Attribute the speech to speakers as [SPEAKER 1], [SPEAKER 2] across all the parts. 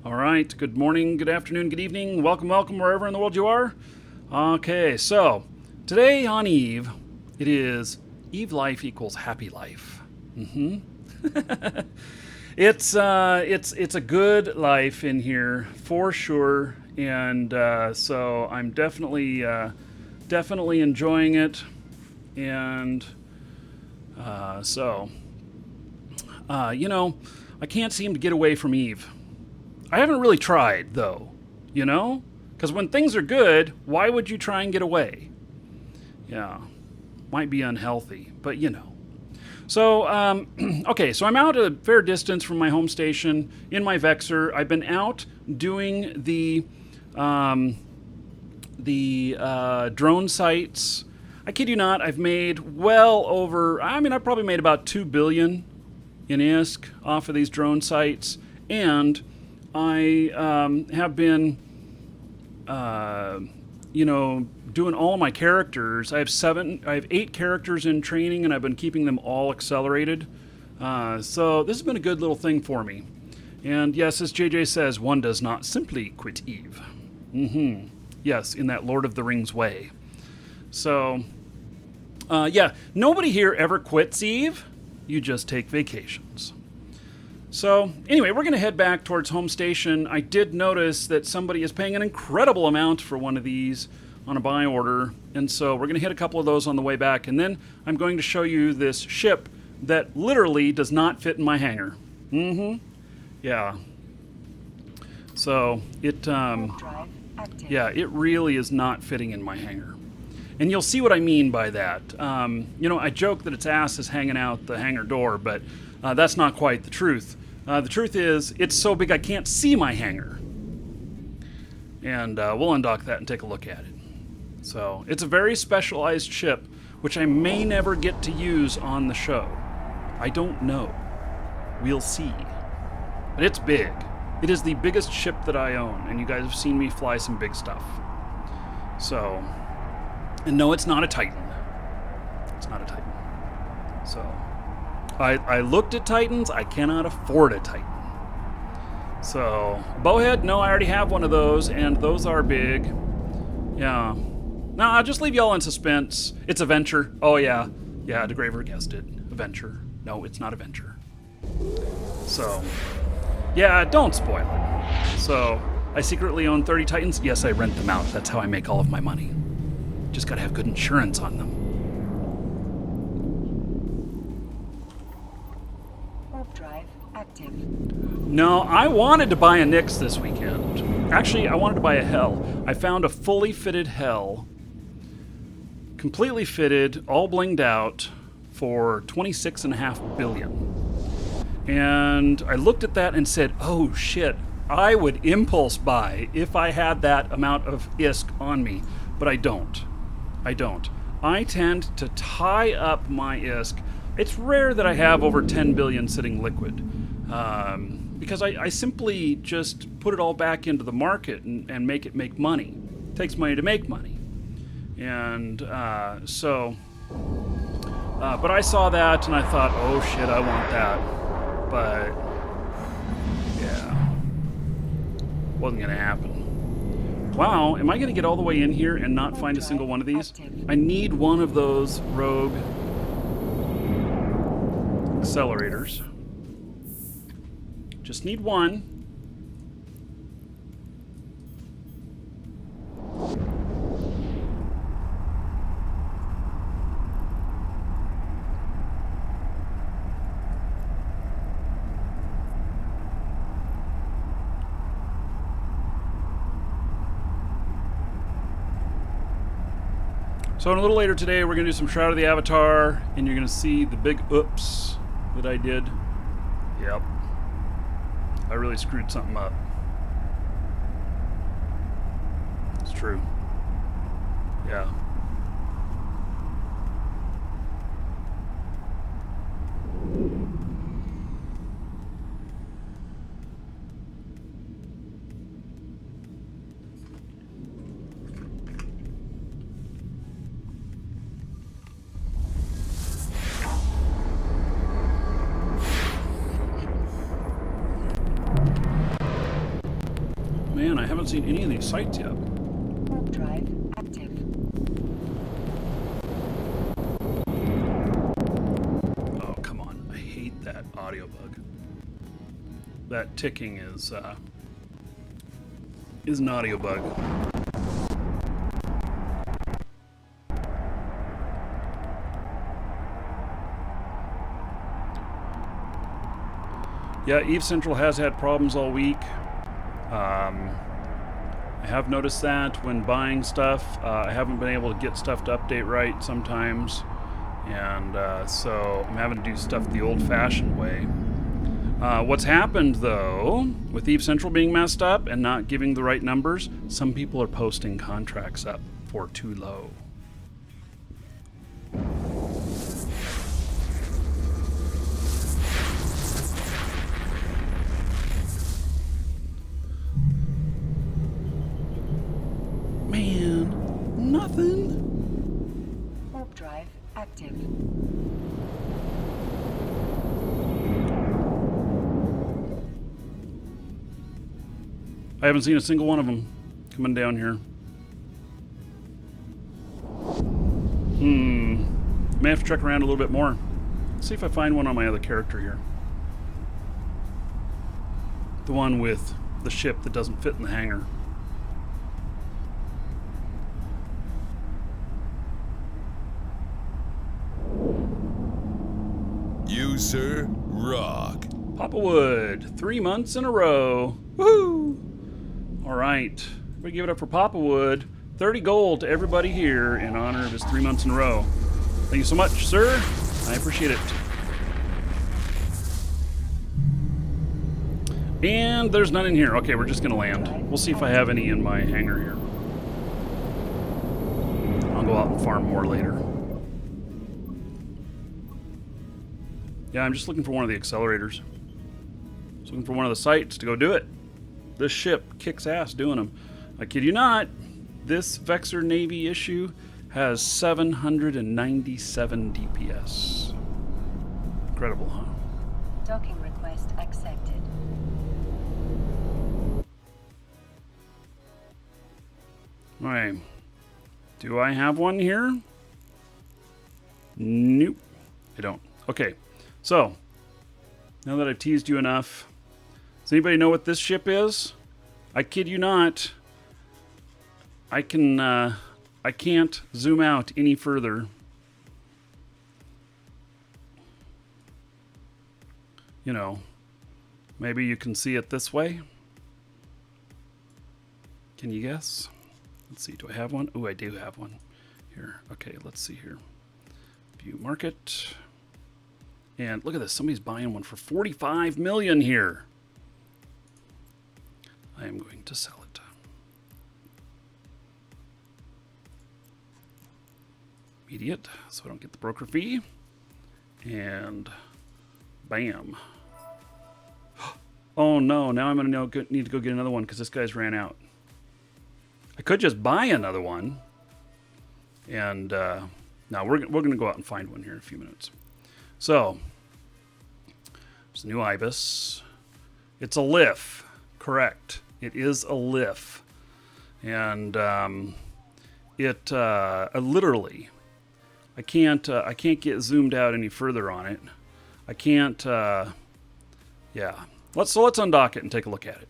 [SPEAKER 1] All right. Good morning, good afternoon, good evening. Welcome, welcome, wherever in the world you are. Okay, so today on Eve, it is Eve life equals happy life. It's a good life in here for sure, and so I'm definitely enjoying it, and so you know, I can't seem to get away from Eve. I haven't really tried, though, you know? Because when things are good, why would you try and get away? Yeah, might be unhealthy, but you know. So, okay, so I'm out a fair distance from my home station in my Vexor. I've been out doing um, the drone sites. I kid you not, I've made well over, I've probably made about 2 billion in ISK off of these drone sites. And I have been, doing all of my characters. I have 8 characters in training, and I've been keeping them all accelerated. So this has been a good little thing for me. And yes, as JJ says, one does not simply quit Eve. Yes, in that Lord of the Rings way. So, yeah, nobody here ever quits Eve. You just take vacations. So, anyway, we're going to head back towards home station. I did notice that somebody is paying an incredible amount for one of these on a buy order, and so we're going to hit a couple of those on the way back, and then I'm going to show you this ship that literally does not fit in my hangar. Yeah. So, it really is not fitting in my hangar. And you'll see what I mean by that. I joke that its ass is hanging out the hangar door, but that's not quite the truth. The truth is, it's so big I can't see my hangar. And we'll undock that and take a look at it. So, it's a very specialized ship, which I may never get to use on the show. I don't know. We'll see. But it's big. It is the biggest ship that I own, and you guys have seen me fly some big stuff. So, and no, it's not a Titan. It's not a Titan. So, I looked at Titans. I cannot afford a Titan. So, Bowhead, no, I already have one of those, and those are big. Yeah. No, I'll just leave y'all in suspense. It's a Venture. Oh, yeah. Yeah, DeGraver guessed it. A Venture. No, it's not a Venture. So, yeah, don't spoil it. So, I secretly own 30 Titans. Yes, I rent them out. That's how I make all of my money. Just gotta have good insurance on them.
[SPEAKER 2] Warp drive active.
[SPEAKER 1] No, I wanted to buy a Nyx this weekend. Actually, I wanted to buy a Hell. I found a fully fitted Hell, completely fitted, all blinged out, for 26.5 billion. And I looked at that and said, oh shit, I would impulse buy if I had that amount of ISK on me, but I don't. I tend to tie up my ISK. It's rare that I have over 10 billion sitting liquid, because I simply just put it all back into the market and make it make money. It takes money to make money. And but I saw that and I thought, oh shit, I want that. But, yeah, wasn't going to happen. Wow, am I going to get all the way in here and not find a single one of these? I need one of those rogue accelerators. Just need one. So a little later today, we're going to do some Shroud of the Avatar, and you're going to see the big oops that I did. Yep. I really screwed something up. It's true. Yeah. haven't seen any of these sites yet.
[SPEAKER 2] Warp drive active.
[SPEAKER 1] Oh, come on. I hate that audio bug. That ticking is an audio bug. Yeah, Eve Central has had problems all week. I have noticed that when buying stuff, I haven't been able to get stuff to update right sometimes. And so I'm having to do stuff the old-fashioned way. What's happened, though, with Eve Central being messed up and not giving the right numbers, some people are posting contracts up for too low. Man, nothing.
[SPEAKER 2] Warp drive active.
[SPEAKER 1] I haven't seen a single one of them coming down here. May have to check around a little bit more. Let's see if I find one on my other character here. The one with the ship that doesn't fit in the hangar.
[SPEAKER 3] You, sir, rock.
[SPEAKER 1] Papa Wood, 3 months in a row. Woohoo! All right, we give it up for Papa Wood. 30 gold to everybody here in honor of his 3 months in a row. Thank you so much, sir. I appreciate it. And there's none in here. Okay, we're just gonna land. We'll see if I have any in my hangar here. I'll go out and farm more later. Yeah, I'm just looking for one of the accelerators. Just looking for one of the sites to go do it. This ship kicks ass doing them. I kid you not, this Vexor Navy issue has 797 DPS. Incredible, huh?
[SPEAKER 2] Docking request accepted.
[SPEAKER 1] Alright. Do I have one here? Nope. I don't. Okay. So, now that I've teased you enough, does anybody know what this ship is? I kid you not. I can't zoom out any further. You know, maybe you can see it this way. Can you guess? Let's see, do I have one? Oh, I do have one. Here, okay, let's see here. View market. And look at this, somebody's buying one for 45 million here. I am going to sell it. Immediate, so I don't get the broker fee. And bam. Oh no, now I'm going to need to go get another one because this guy's ran out. I could just buy another one. And now we're going to go out and find one here in a few minutes. So, there's a new Ibis. It's a LIF, correct. It is a LIF. And it literally, I can't get zoomed out any further on it. I can't, yeah. Let's undock it and take a look at it.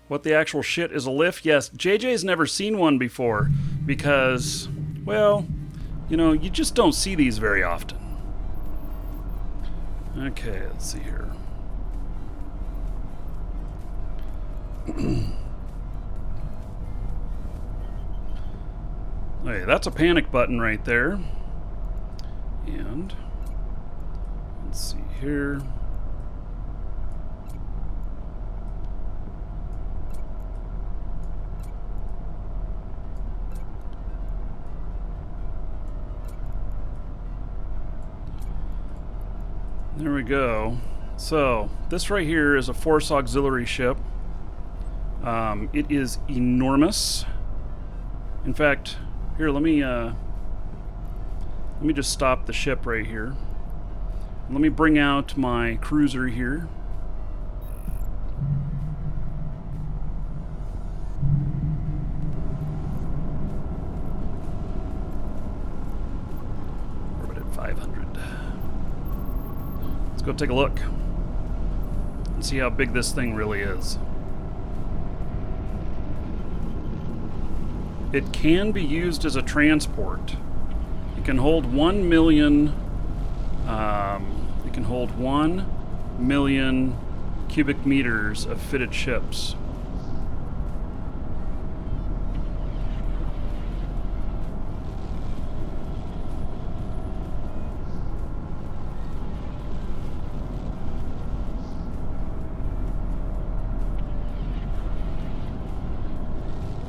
[SPEAKER 1] What the actual shit is a LIF? Yes, JJ's never seen one before because, well, you know, you just don't see these very often. Okay, let's see here. Okay, that's a panic button right there. And let's see here. There we go. So this right here is a Force Auxiliary ship. It is enormous. In fact, here let me just stop the ship right here. Let me bring out my cruiser here. Orbit at 500. Let's go take a look and see how big this thing really is. It can be used as a transport. It can hold 1 million. It can hold 1 million cubic meters of fitted ships.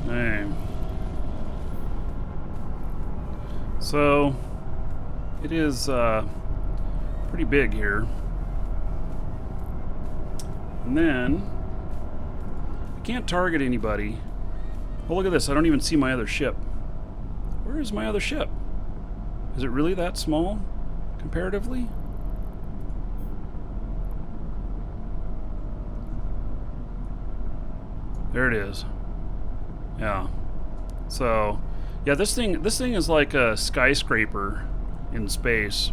[SPEAKER 1] Hey. So it is pretty big here. And then I can't target anybody. Oh, look at this. I don't even see my other ship. Where is my other ship? Is it really that small comparatively? There it is. Yeah. So, yeah, this thing is like a skyscraper in space.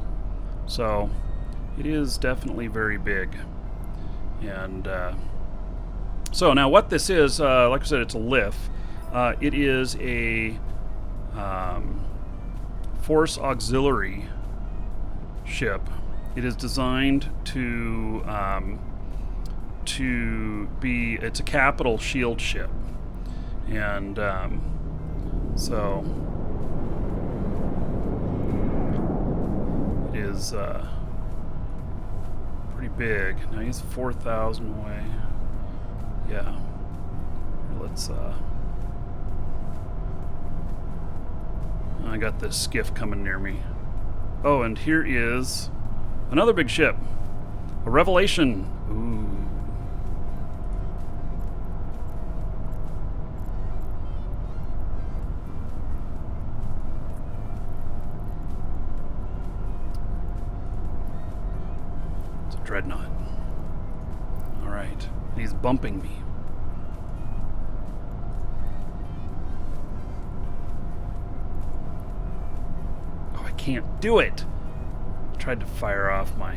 [SPEAKER 1] So, it is definitely very big. And so now what this is, like I said, it's a LIF. It is a force auxiliary ship. It is designed to be, it's a capital shield ship. And so it is pretty big. Now he's 4,000 away. Yeah. Let's I got this skiff coming near me. Oh, and here is another big ship. A Revelation. Ooh. It's a dreadnought. All right. He's bumping me. Oh, I can't do it. I tried to fire off my...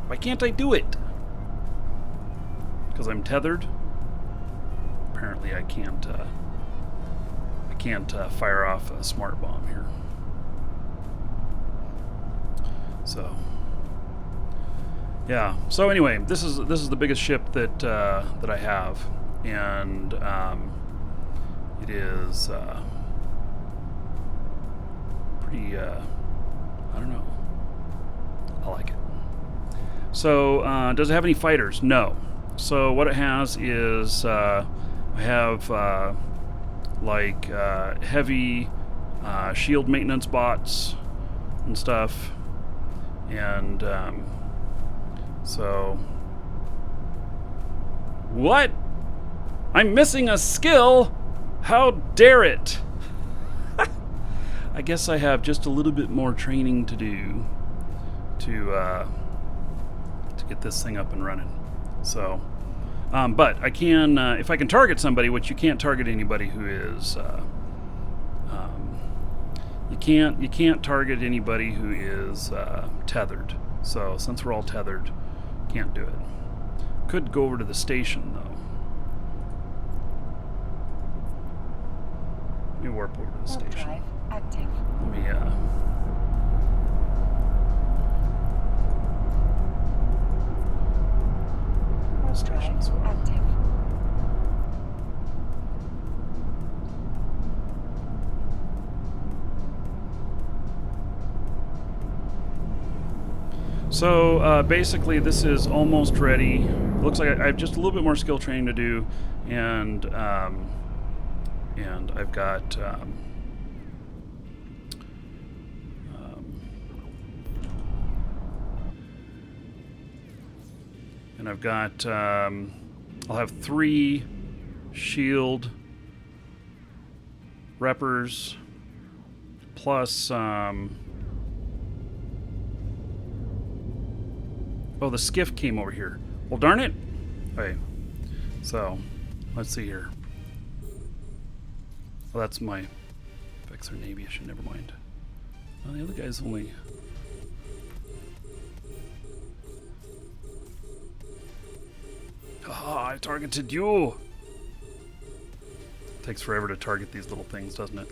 [SPEAKER 1] Why can't I do it? Because I'm tethered? Apparently I can't fire off a smart bomb here. So... Yeah. So anyway, this is the biggest ship that that I have, and it is pretty. I don't know. I like it. So does it have any fighters? No. So what it has is I have like heavy shield maintenance bots and stuff, and so, what? I'm missing a skill? How dare it? I guess I have just a little bit more training to do to get this thing up and running. So, but I can, if I can target somebody, which you can't target anybody who is, you can't target anybody who is tethered. So since we're all tethered, can't do it. Could go over to the station though. Let me warp over to the station.
[SPEAKER 2] Drive active.
[SPEAKER 1] Let me stations.
[SPEAKER 2] Drive active.
[SPEAKER 1] So basically, this is almost ready. It looks like I have just a little bit more skill training to do, and I've got I'll have 3 shield reppers plus Oh, the skiff came over here. Well, darn it. Okay. So, let's see here. Well, that's my Vexor Navy. I should never mind. Well, the other guy's only... Ah, I targeted you! Takes forever to target these little things, doesn't it?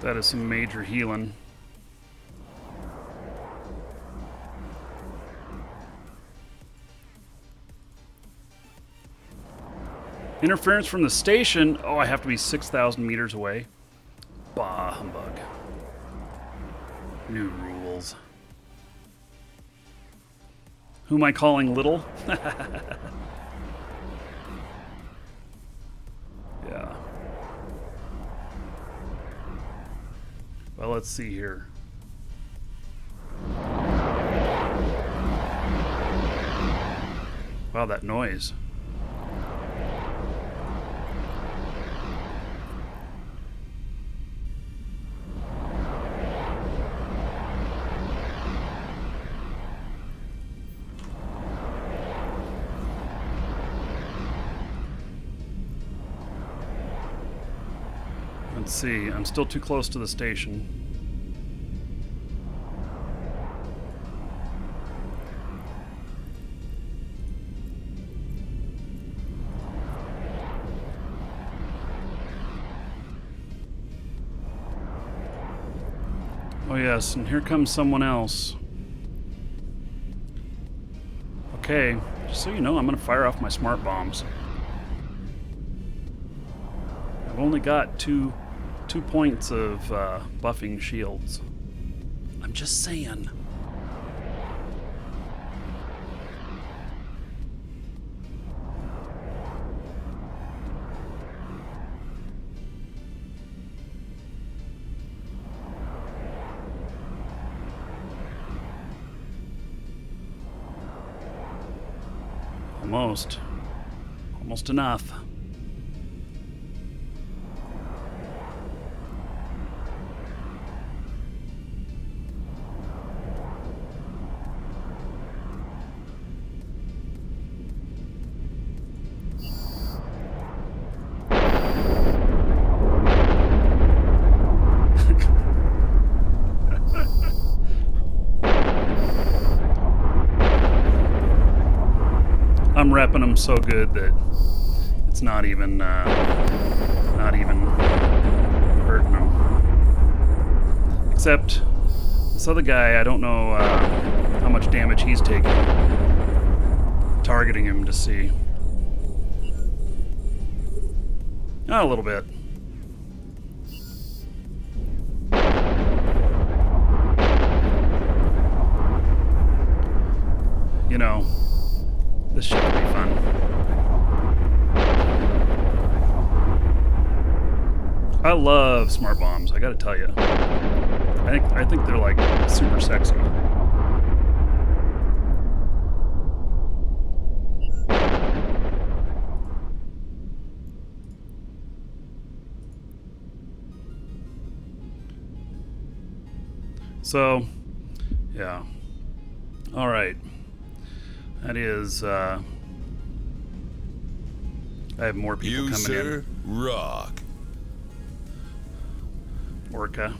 [SPEAKER 1] That is some major healing. Interference from the station. Oh, I have to be 6,000 meters away. Bah, humbug. New rules. Who am I calling little? Yeah. Well, let's see here. Wow, that noise. Let's see, I'm still too close to the station. Oh yes, and here comes someone else. Okay, just so you know, I'm gonna fire off my smart bombs. I've only got two points of buffing shields. I'm just saying. Almost enough. I'm repping them so good that it's not even hurting them. Except this other guy, I don't know how much damage he's taking. Targeting him to see. Oh, a little bit. You know, this should be fun. I love smart bombs, I gotta tell you. I think they're like super sexy. So, yeah. All right. That is, I have more people coming
[SPEAKER 3] User rock.
[SPEAKER 1] in. Orca.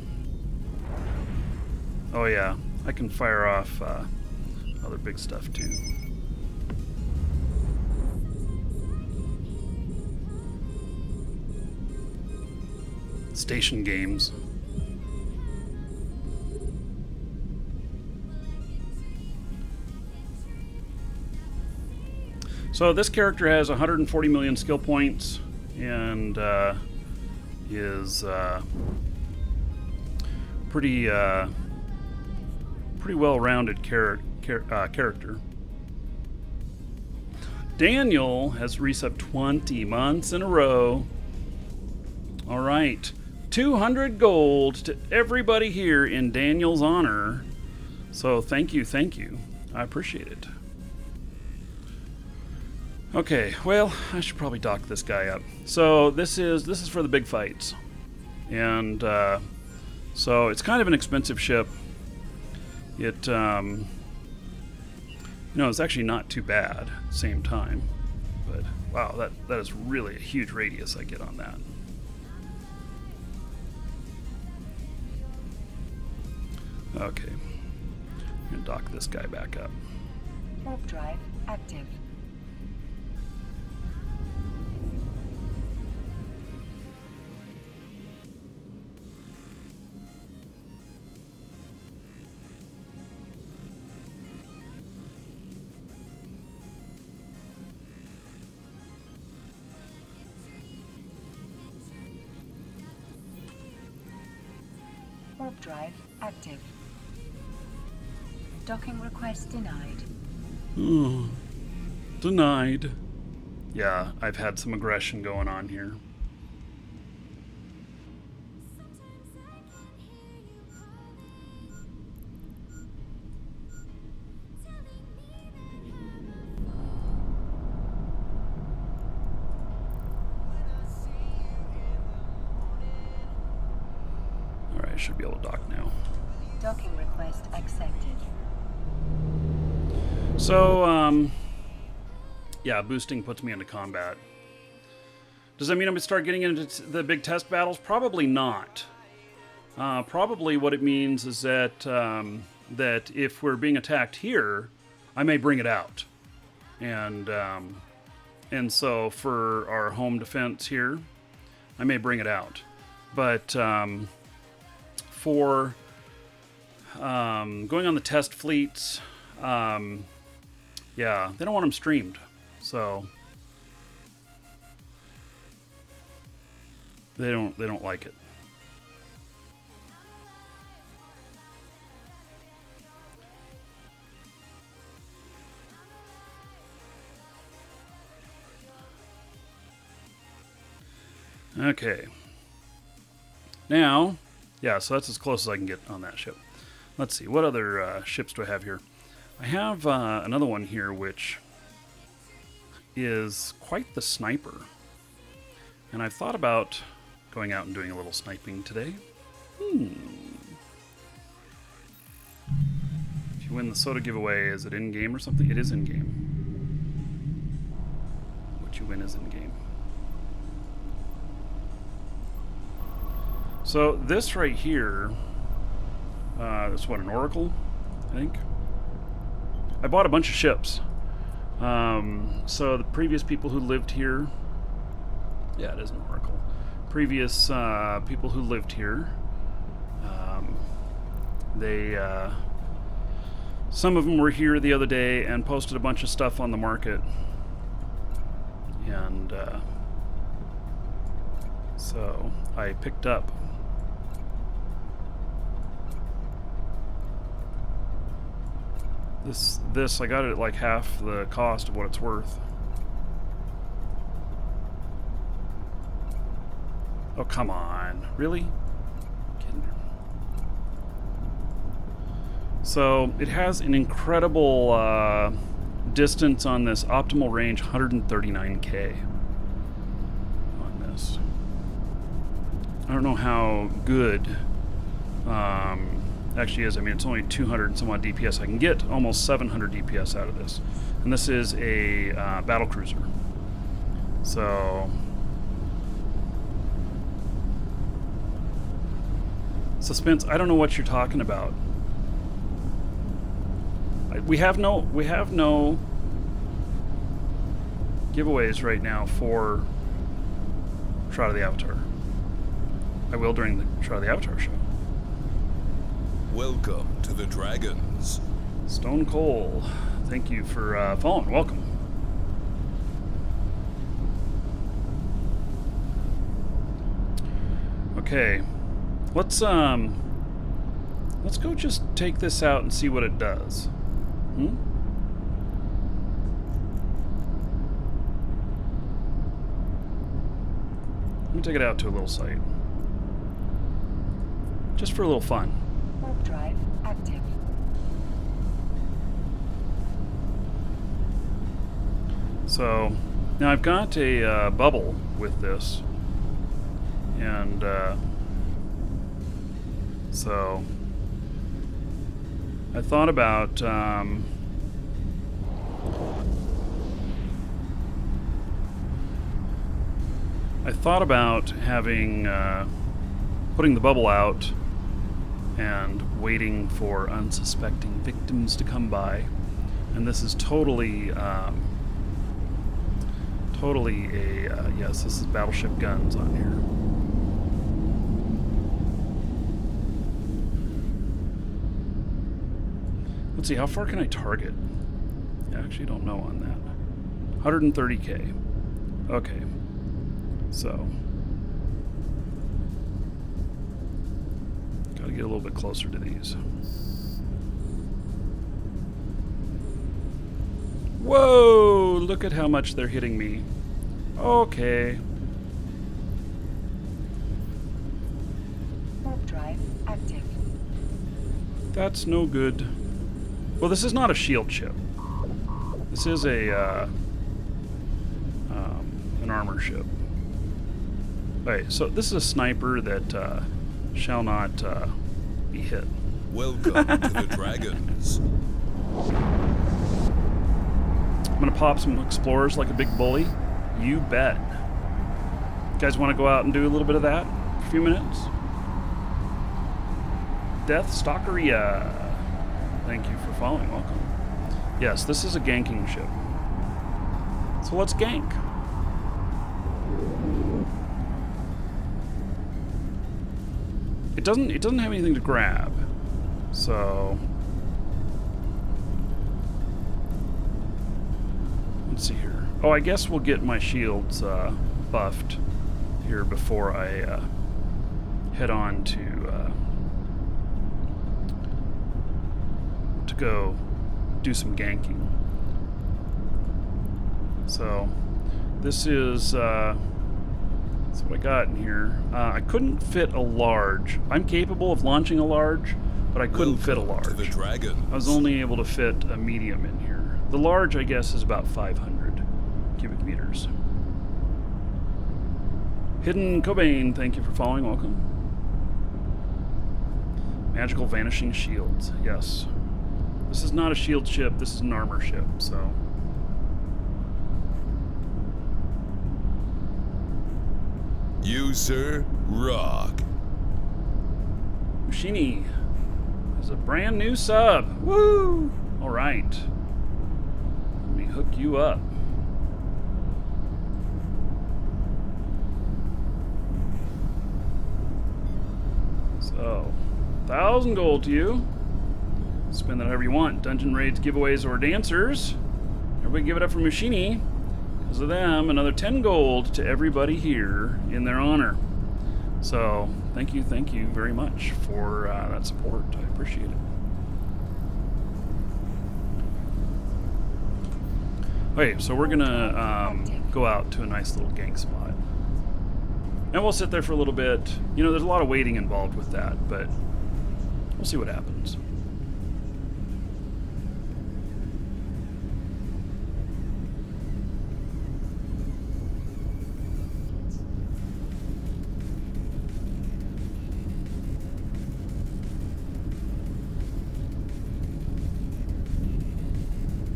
[SPEAKER 1] Oh yeah, I can fire off other big stuff too. Station games. So this character has 140 million skill points and is pretty well-rounded character. Daniel has resubbed 20 months in a row. All right, 200 gold to everybody here in Daniel's honor. So thank you, I appreciate it. Okay, well, I should probably dock this guy up. So this is for the big fights, and so it's kind of an expensive ship. It it's actually not too bad at the same time, but wow, that is really a huge radius I get on that. Okay, I'm gonna dock this guy back up.
[SPEAKER 2] Warp drive active. Warp drive active. Docking request denied.
[SPEAKER 1] Denied. Yeah, I've had some aggression going on here. Alright, I should be able to dock now.
[SPEAKER 2] Docking request accepted.
[SPEAKER 1] So, yeah, boosting puts me into combat. Does that mean I'm going to start getting into the big test battles? Probably not. Probably what it means is that that if we're being attacked here, I may bring it out. And so for our home defense here, I may bring it out. But for going on the test fleets, yeah, they don't want them streamed, so they don't like it. Okay. Now, yeah, so that's as close as I can get on that ship. Let's see, what other ships do I have here? I have another one here which is quite the sniper. And I've thought about going out and doing a little sniping today. If you win the soda giveaway, is it in-game or something? It is in-game. What you win is in-game. So this right here, that's what, an Oracle, I think? I bought a bunch of ships. So the previous people who lived here, yeah, it is an Oracle. Previous people who lived here, some of them were here the other day and posted a bunch of stuff on the market. And so I picked up this. I got it at like half the cost of what it's worth. Oh, come on. Really? So it has an incredible distance on this, optimal range 139K on this. I don't know how good actually is. I mean, it's only 200 and some odd DPS. I can get almost 700 DPS out of this. And this is a battle cruiser. So Suspense, I don't know what you're talking about. We have no giveaways right now for Shroud of the Avatar. I will during the Shroud of the Avatar show.
[SPEAKER 3] Welcome to the Dragons.
[SPEAKER 1] Stone Cold, thank you for following. Welcome. Okay, let's go just take this out and see what it does. Let me take it out to a little site, just for a little fun.
[SPEAKER 2] Warp drive active.
[SPEAKER 1] So now I've got a bubble with this, and so I thought about having putting the bubble out and waiting for unsuspecting victims to come by, and this is totally yes, this is Battleship Guns on here. Let's see, how far can I target? I actually don't know on that. 130k. Okay. So gotta get a little bit closer to these. Whoa! Look at how much they're hitting me. Okay.
[SPEAKER 2] Warp drive active.
[SPEAKER 1] That's no good. Well, this is not a shield ship. This is a an armor ship. Okay, so this is a sniper that shall not be hit.
[SPEAKER 3] Welcome to the Dragons.
[SPEAKER 1] I'm gonna pop some explorers like a big bully. You bet. You guys want to go out and do a little bit of that for a few minutes? Death Stalkeria. Thank you for following. Welcome. Yes, this is a ganking ship. So let's gank. It doesn't have anything to grab. So let's see here. Oh, I guess we'll get my shields buffed here before I head on to go do some ganking. So this is that's what I got in here. I couldn't fit a large. I'm capable of launching a large, but I couldn't fit a large.
[SPEAKER 3] To the Dragons.
[SPEAKER 1] I was only able to fit a medium in here. The large, I guess, is about 500 cubic meters. Hidden Cobain, thank you for following. Welcome. Magical vanishing shields. Yes. This is not a shield ship. This is an armor ship. So.
[SPEAKER 3] You, sir, rock.
[SPEAKER 1] Mushini is a brand new sub. Woo! All right. Let me hook you up. So, 1,000 gold to you. Spend that however you want. Dungeon raids, giveaways, or dancers. Everybody give it up for Mushini. Because of them, another 10 gold to everybody here in their honor. So, thank you very much for that support. I appreciate it. Okay, so we're gonna go out to a nice little gank spot. And we'll sit there for a little bit. You know, there's a lot of waiting involved with that, but we'll see what happens.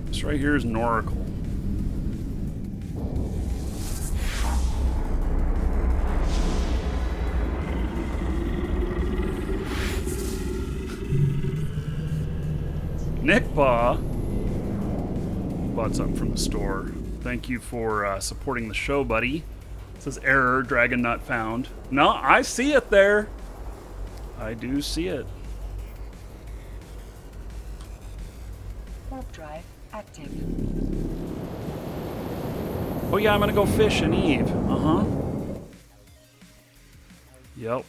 [SPEAKER 1] This right here is an oracle. Nick Paw bought something from the store. Thank you for supporting the show, buddy. It says error, dragon not found. No, I see it there. I do see it.
[SPEAKER 2] Warp drive active.
[SPEAKER 1] Oh yeah, I'm gonna go fish in Eve. Uh-huh. Yep.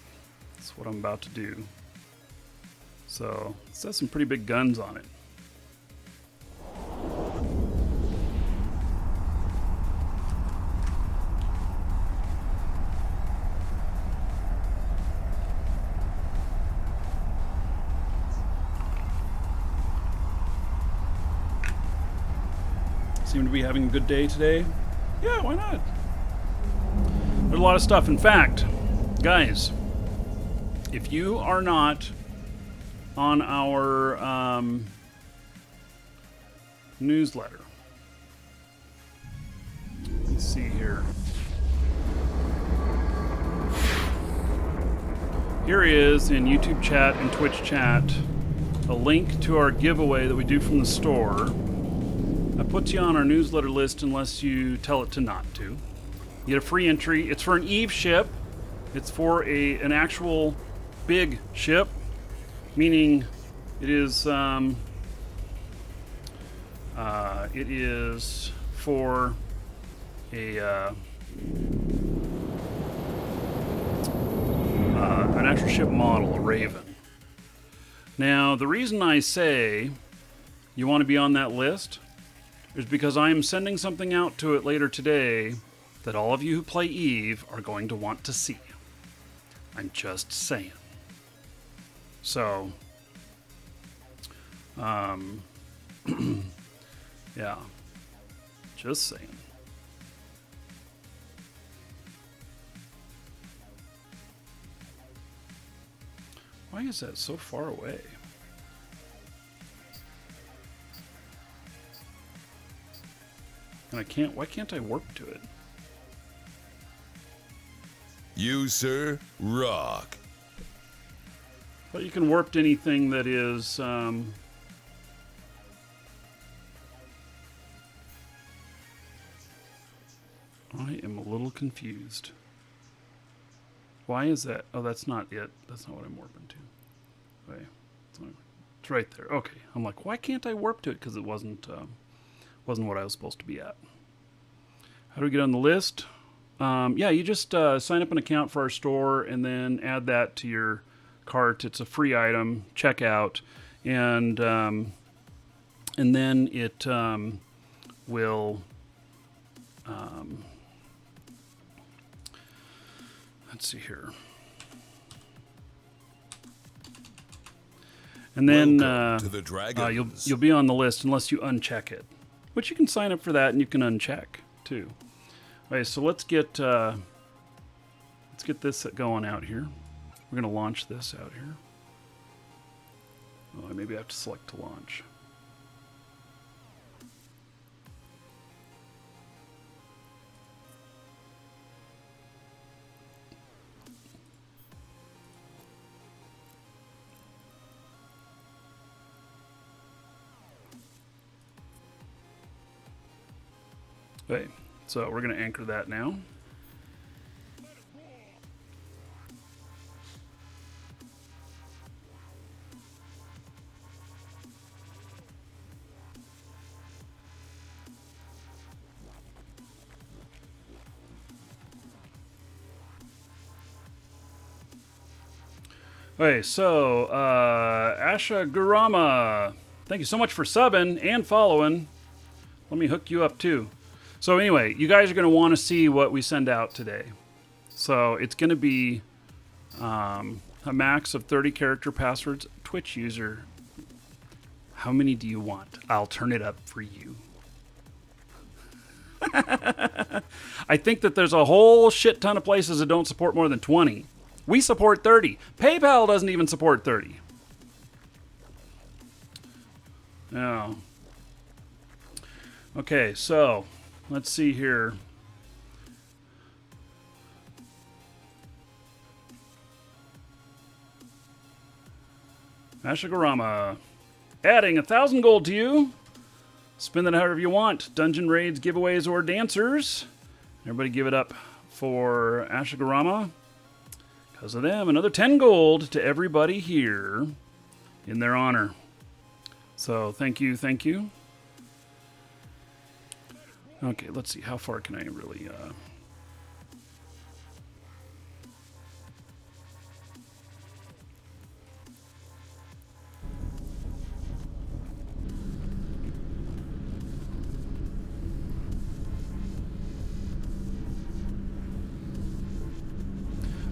[SPEAKER 1] That's what I'm about to do. So, this has some pretty big guns on it. seem to be having a good day today. Yeah, why not? There's a lot of stuff. In fact, guys, if you are not on our newsletter, let's see here. Here is in YouTube chat and Twitch chat a link to our giveaway that we do from the store. That puts you on our newsletter list unless you tell it to not to. You get a free entry. It's for an Eve ship. It's for an actual big ship, meaning it is for an actual ship model, a Raven. Now, the reason I say you want to be on that list is because I am sending something out to it later today that all of you who play Eve are going to want to see. I'm just saying. So, yeah, just saying. Why is that so far away? And why can't I warp to it?
[SPEAKER 3] You, sir, rock.
[SPEAKER 1] But you can warp to anything that is, I am a little confused. Why is that? Oh, that's not it. That's not what I'm warping to. Wait, it's right there. Okay. I'm like, why can't I warp to it? Because it wasn't what I was supposed to be at. How do we get on the list? Yeah, you just sign up an account for our store and then add that to your cart. It's a free item. Check out, and then it will. Let's see here. And then
[SPEAKER 3] To the Dragons.
[SPEAKER 1] you'll be on the list unless you uncheck it, which you can sign up for that and you can uncheck too. Okay, so let's get this going out here. We're gonna launch this out here. Oh, maybe I have to select to launch. Okay, so we're going to anchor that now. Okay, so Asha Gurama, thank you so much for subbing and following. Let me hook you up too. So anyway, you guys are going to want to see what we send out today. So it's going to be a max of 30 character passwords. Twitch user, how many do you want? I'll turn it up for you. I think that there's a whole shit ton of places that don't support more than 20. We support 30. PayPal doesn't even support 30. Yeah. Okay, so let's see here. Ashigurama, adding 1,000 gold to you. Spend that however you want. Dungeon raids, giveaways, or dancers. Everybody give it up for Ashigurama. Because of them, another 10 gold to everybody here in their honor. So thank you, thank you. Okay, let's see. How far can I really...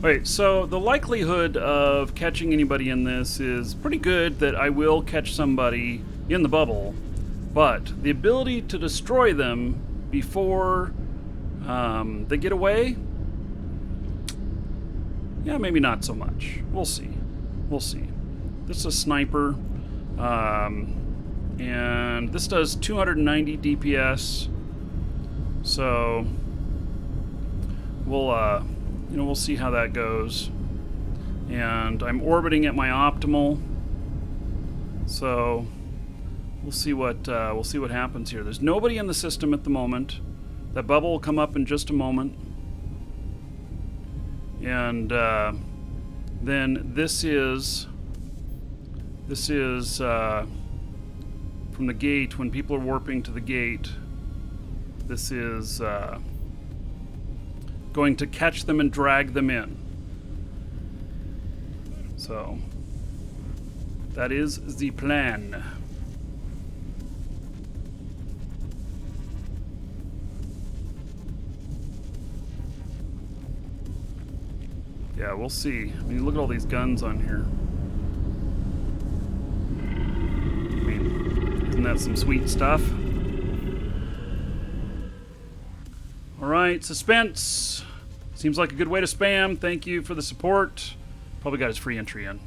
[SPEAKER 1] Wait, so the likelihood of catching anybody in this is pretty good that I will catch somebody in the bubble. But the ability to destroy them before they get away, yeah, maybe not so much. We'll see. We'll see. This is a sniper, and this does 290 DPS. So we'll see how that goes. And I'm orbiting at my optimal, so we'll see what happens here. There's nobody in the system at the moment. That bubble will come up in just a moment, and then this is from the gate. When people are warping to the gate, this is going to catch them and drag them in. So that is the plan. Yeah, we'll see. I mean, look at all these guns on here. I mean, isn't that some sweet stuff? Alright, suspense. Seems like a good way to spam. Thank you for the support. Probably got his free entry in.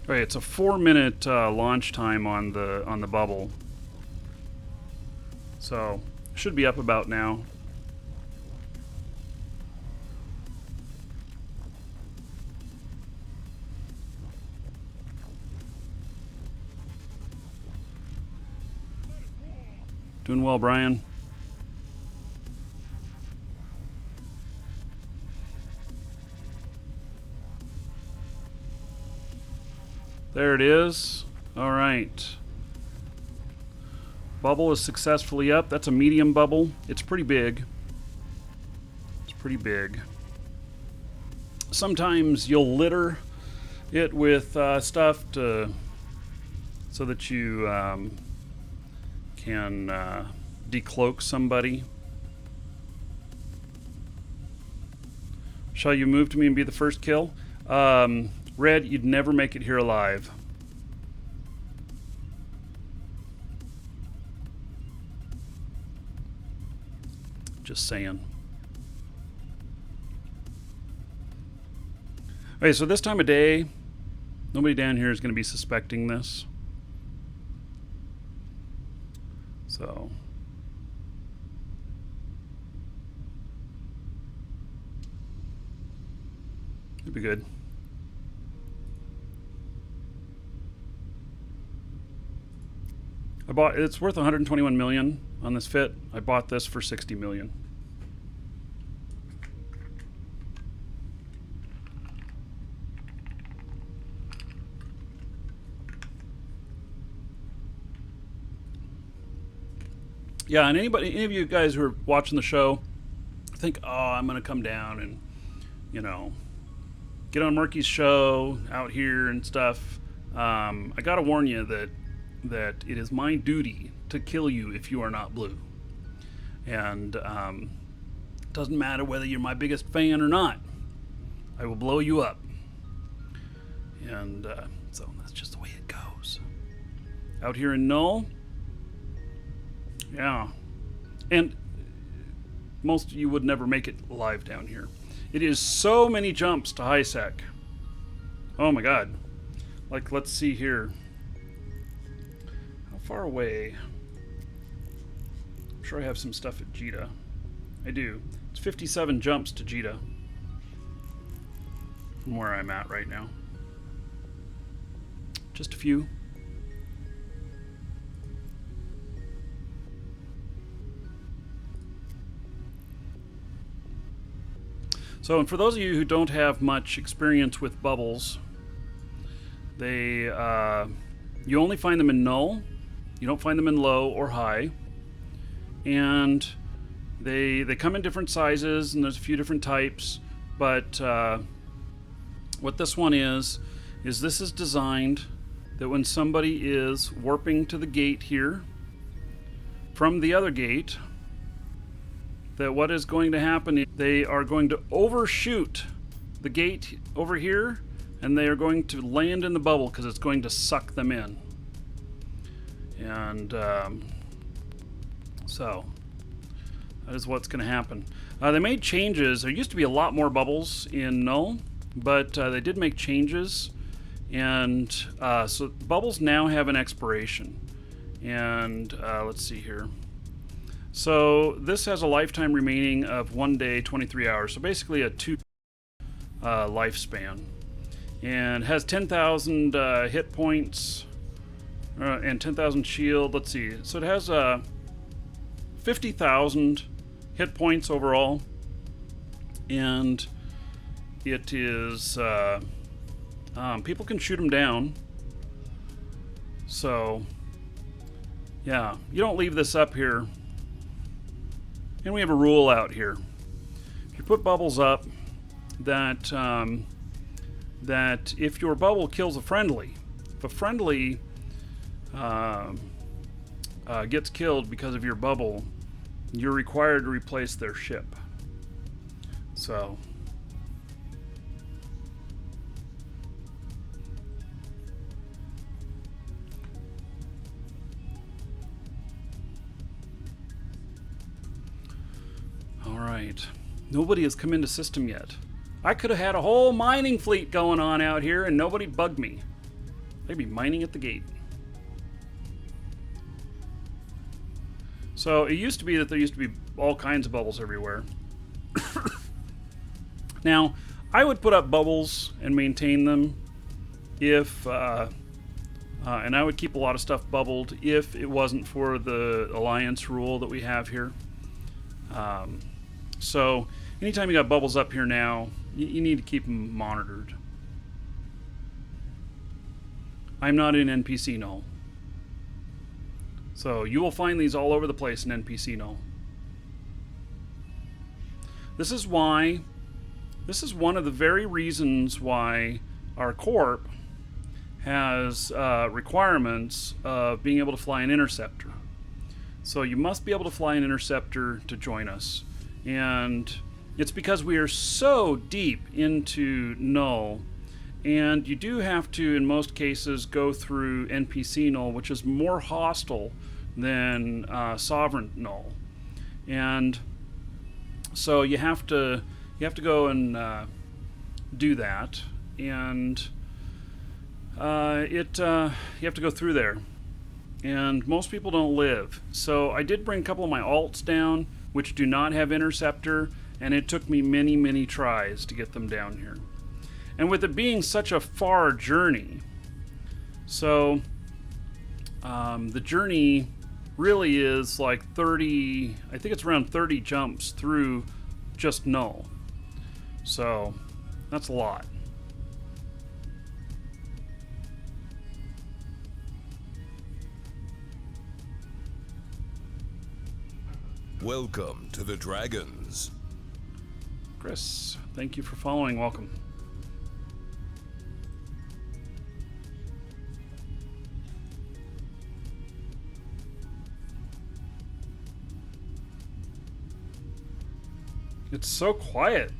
[SPEAKER 1] Alright, it's a 4-minute launch time on the bubble. So, should be up about now. Doing well, Brian. There it is. All right. Bubble is successfully up. That's a medium bubble. It's pretty big. It's pretty big. Sometimes you'll litter it with stuff so that you can decloak somebody. Shall you move to me and be the first kill? Red, you'd never make it here alive. Just saying. Okay, so this time of day, nobody down here is going to be suspecting this. So it'd be good. It's worth 121 million on this fit. I bought this for 60 million. Yeah, and any of you guys who are watching the show think, oh, I'm going to come down and, get on Markee's show out here and stuff. I got to warn you that it is my duty to kill you if you are not blue. And it doesn't matter whether you're my biggest fan or not. I will blow you up. And so that's just the way it goes. Out here in Null, yeah. And most of you would never make it alive down here. It is so many jumps to high sec. Oh my god. Like, let's see here. How far away? I'm sure I have some stuff at Jita. I do. It's 57 jumps to Jita from where I'm at right now. Just a few. So, and for those of you who don't have much experience with bubbles, you only find them in null. You don't find them in low or high. And they come in different sizes, and there's a few different types. But what this one is this is designed that when somebody is warping to the gate here from the other gate, that what is going to happen is they are going to overshoot the gate over here, and they are going to land in the bubble because it's going to suck them in. And so that is what's going to happen. They made changes. There used to be a lot more bubbles in Null, but they did make changes. And so bubbles now have an expiration. And let's see here. So this has a lifetime remaining of 1 day, 23 hours. So basically a 2 lifespan. And has 10,000 hit points and 10,000 shield. Let's see. So it has 50,000 hit points overall. And it is... people can shoot them down. So, yeah. You don't leave this up here. And we have a rule out here. If you put bubbles up, that that if your bubble kills a friendly, if a friendly gets killed because of your bubble, you're required to replace their ship. So all right, nobody has come into system yet. I could have had a whole mining fleet going on out here and nobody bugged me. They'd be mining at the gate. So it used to be that there used to be all kinds of bubbles everywhere. Now, I would put up bubbles and maintain them if, and I would keep a lot of stuff bubbled if it wasn't for the alliance rule that we have here. So anytime you got bubbles up here now, you need to keep them monitored. I'm not in NPC Null. So you will find these all over the place in NPC Null. This is one of the very reasons why our corp has requirements of being able to fly an interceptor. So you must be able to fly an interceptor to join us. And it's because we are so deep into Null, and you do have to, in most cases, go through NPC Null, which is more hostile than Sovereign Null. And so you have to go and do that, and you have to go through there. And most people don't live. So I did bring a couple of my alts down, which do not have interceptor, and it took me many, many tries to get them down here. And with it being such a far journey, so the journey really is like 30, I think it's around 30 jumps through just Null. So that's a lot.
[SPEAKER 3] Welcome to the Dragons.
[SPEAKER 1] Chris, thank you for following. Welcome. It's so quiet.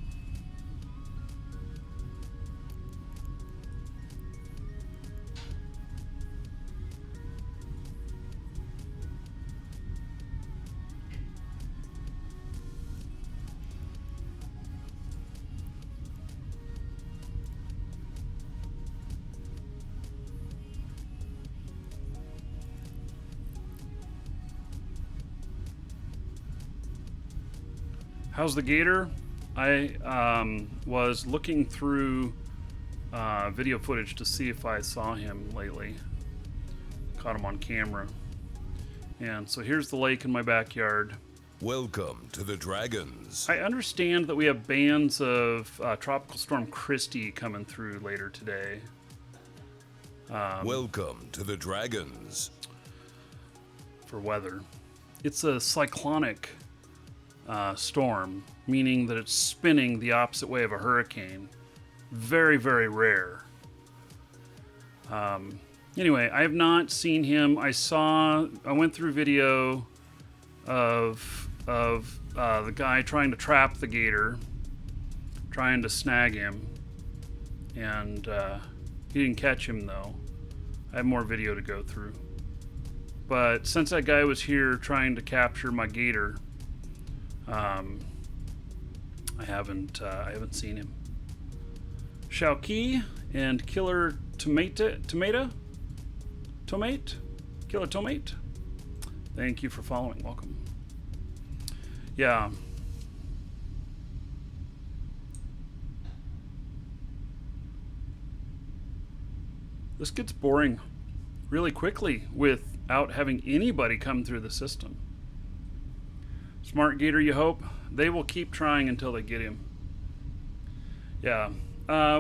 [SPEAKER 1] How's the gator? I was looking through video footage to see if I saw him lately. Caught him on camera. And so here's the lake in my backyard.
[SPEAKER 3] Welcome to the Dragons.
[SPEAKER 1] I understand that we have bands of Tropical Storm Christy coming through later today.
[SPEAKER 3] Welcome to the Dragons.
[SPEAKER 1] For weather. It's a cyclonic storm, meaning that it's spinning the opposite way of a hurricane. Very, very rare. Anyway, I have not seen him. I went through video of the guy trying to trap the gator, trying to snag him. And he didn't catch him, though. I have more video to go through. But since that guy was here trying to capture my gator, I haven't seen him. Markee and Killer Tomate. Killer Tomate. Thank you for following. Welcome. Yeah. This gets boring really quickly without having anybody come through the system. Smart Gator, you hope? They will keep trying until they get him. Yeah.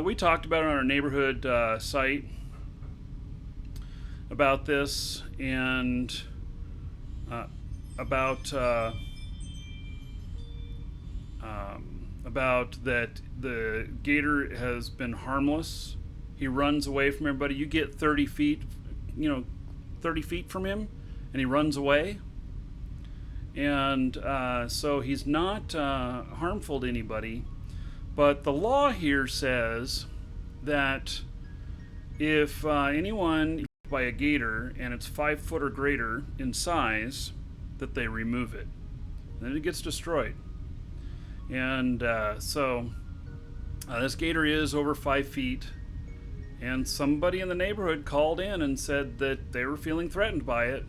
[SPEAKER 1] We talked about it on our neighborhood site about this, and about that the gator has been harmless. He runs away from everybody. You get 30 feet, 30 feet from him, and he runs away. And so he's not harmful to anybody. But the law here says that if anyone is hit by a gator and it's 5 foot or greater in size, that they remove it. And then it gets destroyed. And so this gator is over 5 feet. And somebody in the neighborhood called in and said that they were feeling threatened by it.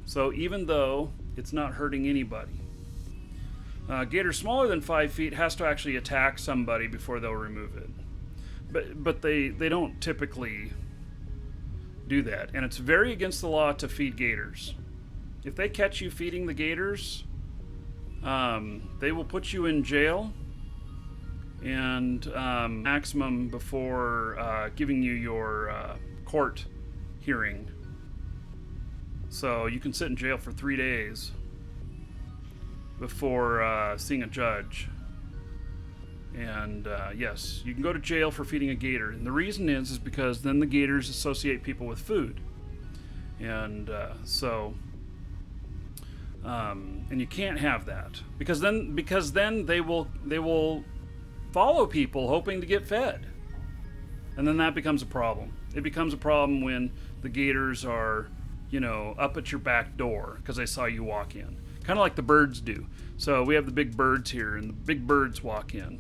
[SPEAKER 1] So even though it's not hurting anybody. Gator smaller than 5 feet has to actually attack somebody before they'll remove it. But they don't typically do that. And it's very against the law to feed gators. If they catch you feeding the gators, they will put you in jail and maximum before giving you your court hearing. So you can sit in jail for 3 days before seeing a judge. And yes, you can go to jail for feeding a gator. And the reason is because then the gators associate people with food. And and you can't have that because then they will follow people hoping to get fed. And then that becomes a problem. It becomes a problem when the gators are, up at your back door because they saw you walk in. Kind of like the birds do. So we have the big birds here, and the big birds walk in.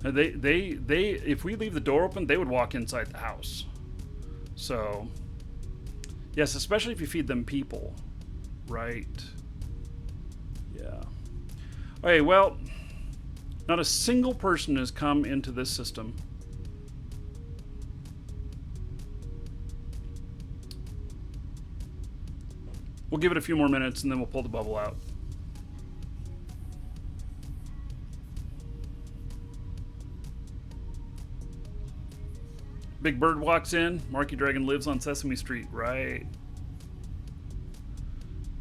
[SPEAKER 1] They if we leave the door open, they would walk inside the house. So, yes, especially if you feed them people, right? Yeah. Okay, well, not a single person has come into this system. We'll give it a few more minutes and then we'll pull the bubble out. Big Bird walks in. Markee Dragon lives on Sesame Street, right?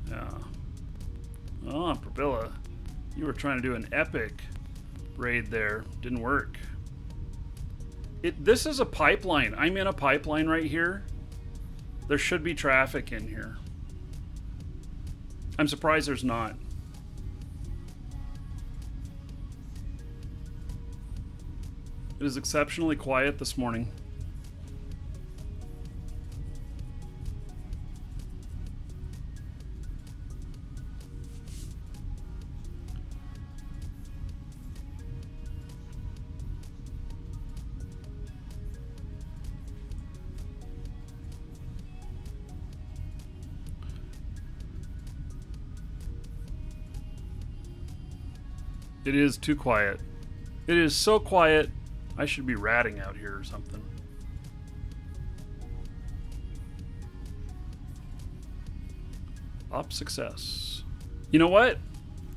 [SPEAKER 1] Yeah. Oh, Prabilla, you were trying to do an epic raid there. Didn't work. This is a pipeline. I'm in a pipeline right here. There should be traffic in here. I'm surprised there's not. It is exceptionally quiet this morning. It is too quiet. It is so quiet, I should be ratting out here or something. Op success. You know what?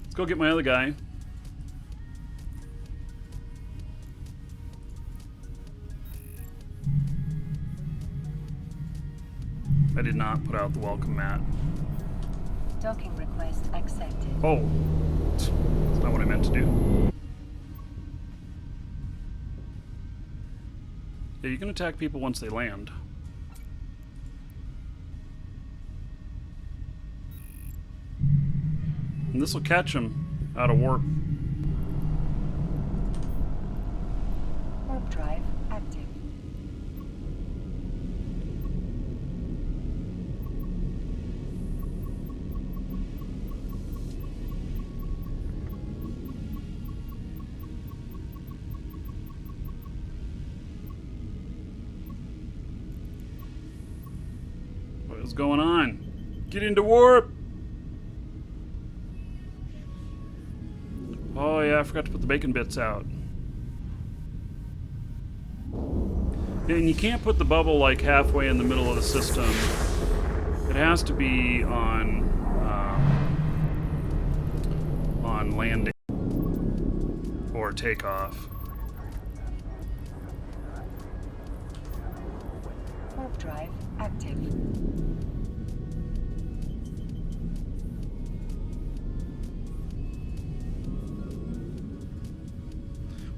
[SPEAKER 1] Let's go get my other guy. I did not put out the welcome mat.
[SPEAKER 2] Docking request accepted.
[SPEAKER 1] Oh, that's not what I meant to do. Yeah, you can attack people once they land. And this will catch them out of warp.
[SPEAKER 2] Warp drive active.
[SPEAKER 1] What is going on? Get into warp! Oh yeah, I forgot to put the bacon bits out. And you can't put the bubble like halfway in the middle of the system. It has to be on landing or takeoff.
[SPEAKER 2] Warp drive active.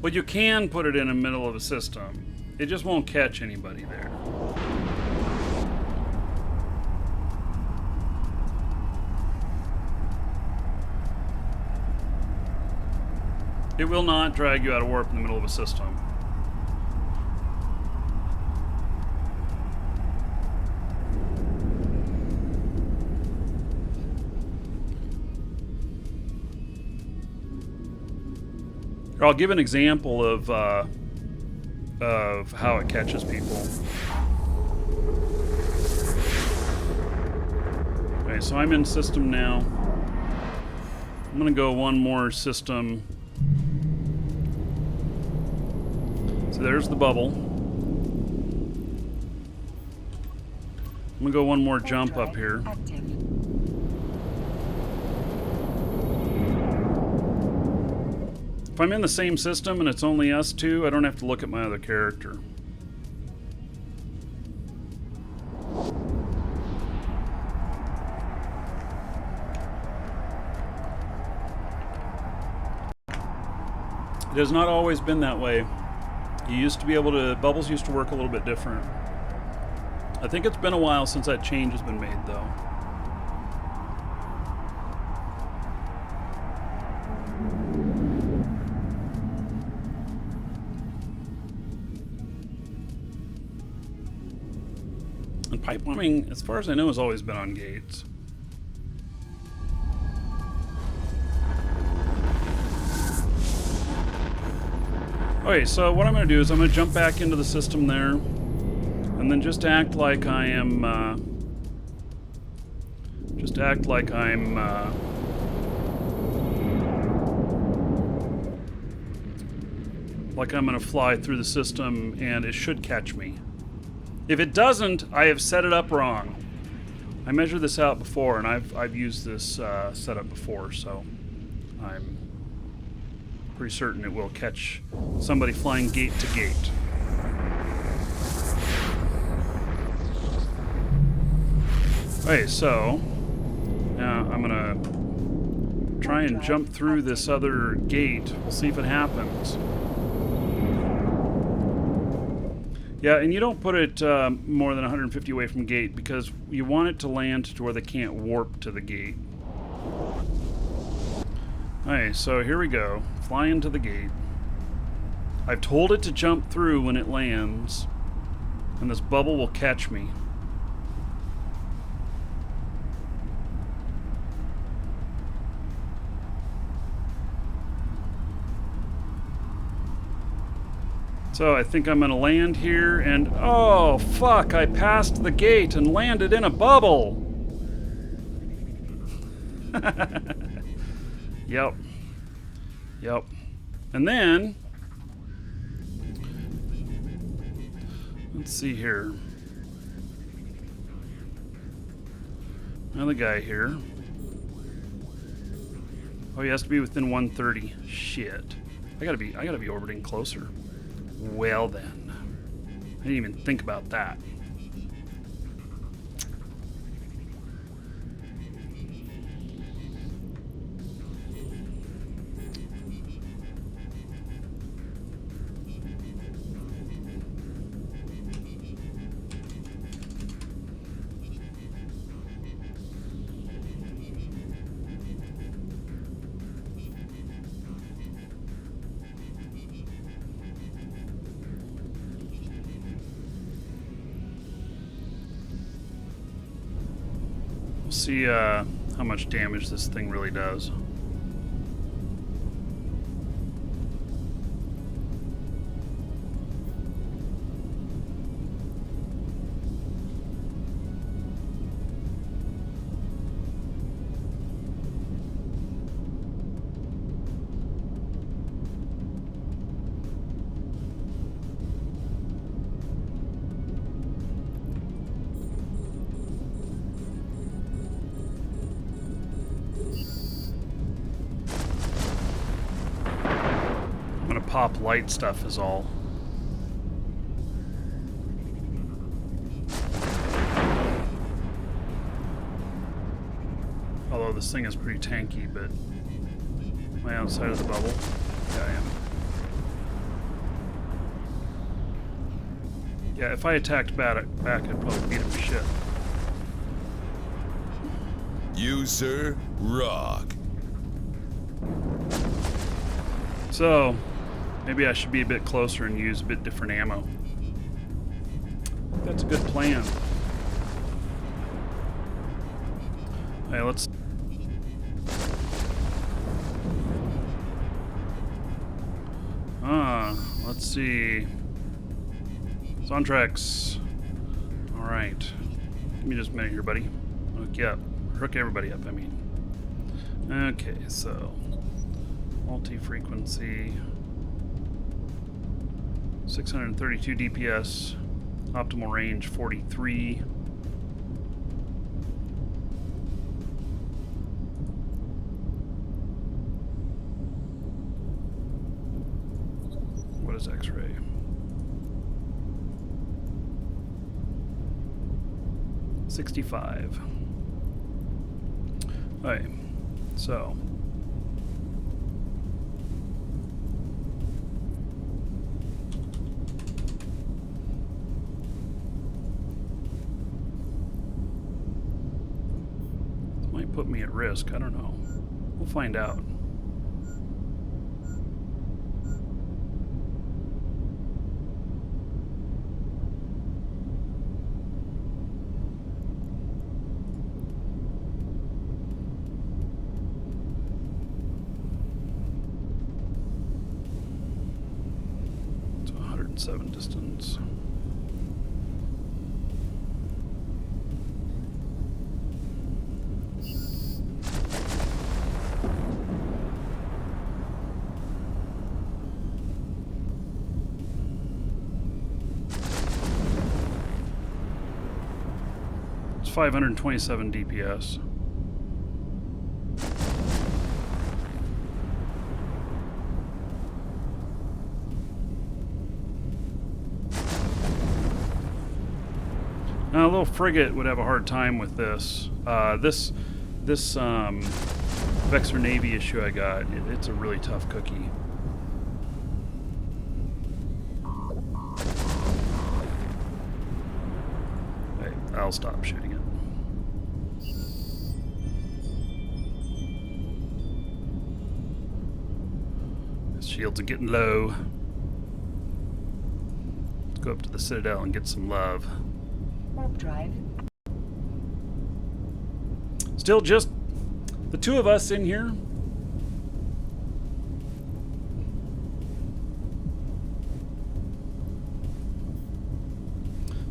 [SPEAKER 1] But you can put it in the middle of a system. It just won't catch anybody there. It will not drag you out of warp in the middle of a system. Here, I'll give an example of how it catches people. Okay, so I'm in system now. I'm gonna go one more system. So there's the bubble. I'm gonna go one more jump up here.
[SPEAKER 2] Active.
[SPEAKER 1] If I'm in the same system and it's only us two, I don't have to look at my other character. It has not always been that way. You used to be able to, bubbles used to work a little bit different. I think it's been a while since that change has been made though. And pipe bombing, as far as I know, has always been on gates. Okay, so what I'm going to do is I'm going to jump back into the system there, and then just act like I am, like I'm going to fly through the system, and it should catch me. If it doesn't, I have set it up wrong. I measured this out before, and I've used this setup before, so I'm pretty certain it will catch somebody flying gate to gate. Okay, so now I'm gonna try and jump through this other gate. We'll see if it happens. Yeah, and you don't put it more than 150 away from gate because you want it to land to where they can't warp to the gate. Alright, so here we go. Fly into the gate. I've told it to jump through when it lands, and this bubble will catch me. So I think I'm going to land here, and oh fuck, I passed the gate and landed in a bubble! Yep. Yep. And then, let's see here. Another guy here. Oh, he has to be within 130. Shit. I gotta be orbiting closer. Well then. I didn't even think about that. see how much damage this thing really does. Pop light stuff is all. Although this thing is pretty tanky, but am I outside of the bubble? Yeah, I am. Yeah, if I attacked back, I'd probably beat him to shit.
[SPEAKER 3] You, sir, rock.
[SPEAKER 1] So, maybe I should be a bit closer and use a bit different ammo. That's a good plan. Hey, let's... let's see. Sontrex. Alright. Give me just a minute here, buddy. Hook you up. Hook everybody up, I mean. Okay, so... multi-frequency, 632 DPS, optimal range 43. What is X-ray? $65. Alright, so put me at risk. I don't know. We'll find out. It's 107 distance. It's 527 DPS. Now, a little frigate would have a hard time with this. This Vexor Navy issue I got, it's a really tough cookie. Hey, I'll stop shooting it. His shields are getting low. Let's go up to the Citadel and get some love.
[SPEAKER 2] Warp drive.
[SPEAKER 1] Still just the two of us in here.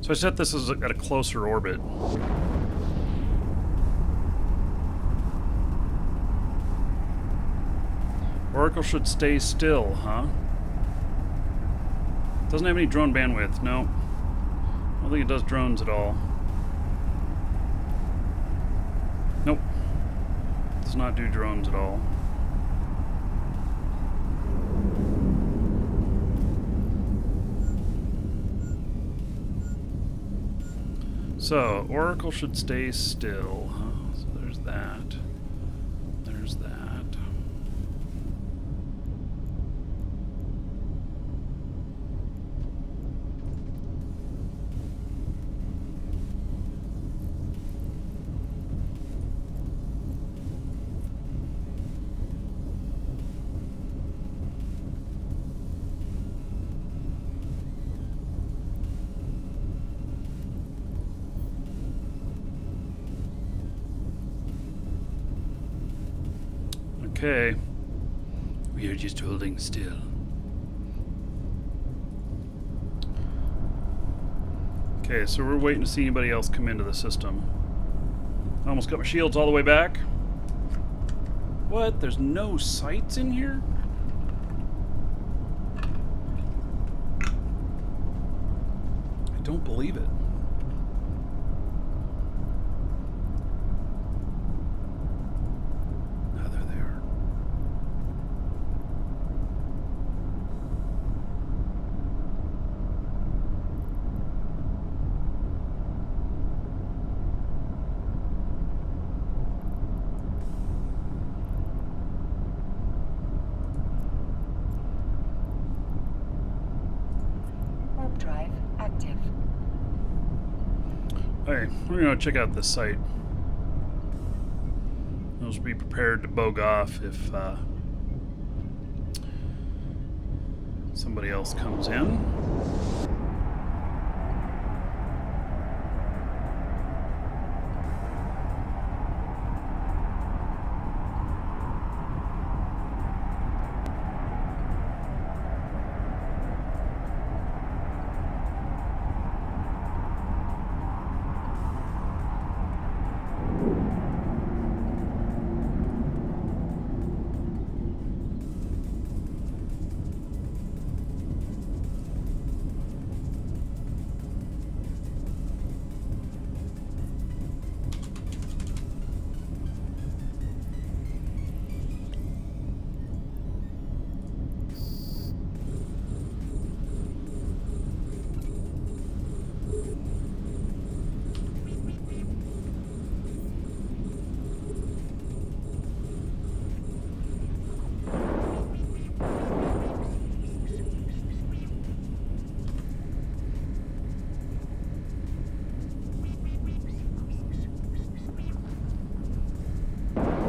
[SPEAKER 1] So I set this as at a closer orbit. Oracle should stay still, huh? Doesn't have any drone bandwidth, no. I don't think it does drones at all. Nope. Does not do drones at all. So, Oracle should stay still, huh? So there's that. There's that. Okay. We are just holding still. Okay, so we're waiting to see anybody else come into the system. I almost got my shields all the way back. What? There's no sights in here? I don't believe it. Ah, there they are.
[SPEAKER 2] Warp drive active.
[SPEAKER 1] Alright, we're gonna check out this site. Just be prepared to bog off if somebody else comes in.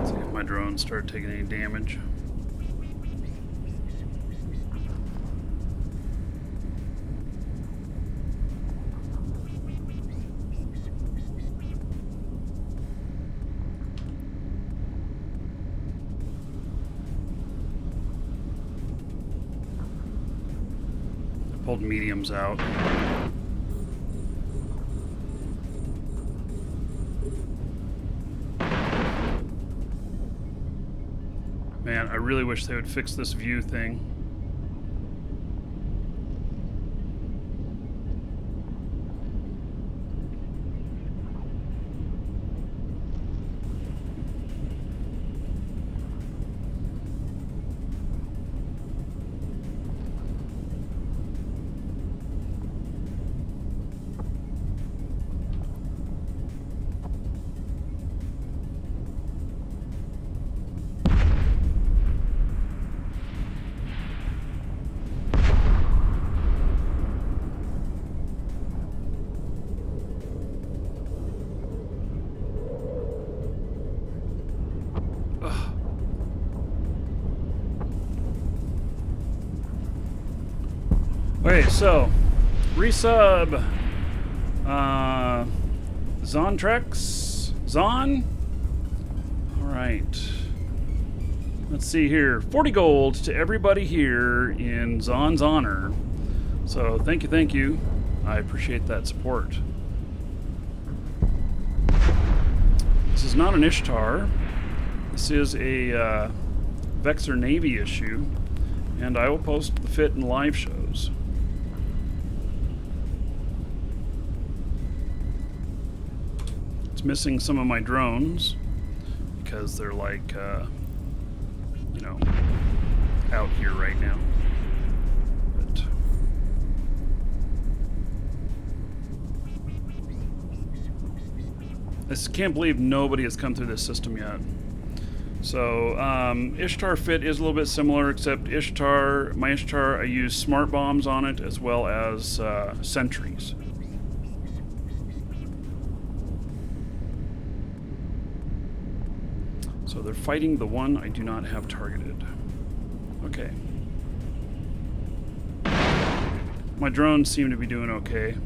[SPEAKER 1] See if my drone started taking any damage. Pulled mediums out. Man, I really wish they would fix this view thing. Okay, so resub Zontrex Zon. All right, let's see here. 40 gold to everybody here in Zon's honor. So thank you. I appreciate that support. This is not an Ishtar. This is a Vexor Navy issue, and I will post the fit in live shows. It's missing some of my drones because they're like, you know, out here right now. But I just can't believe nobody has come through this system yet. So Ishtar fit is a little bit similar, except Ishtar, my Ishtar, I use smart bombs on it as well as sentries. So they're fighting the one I do not have targeted. Okay. My drones seem to be doing okay.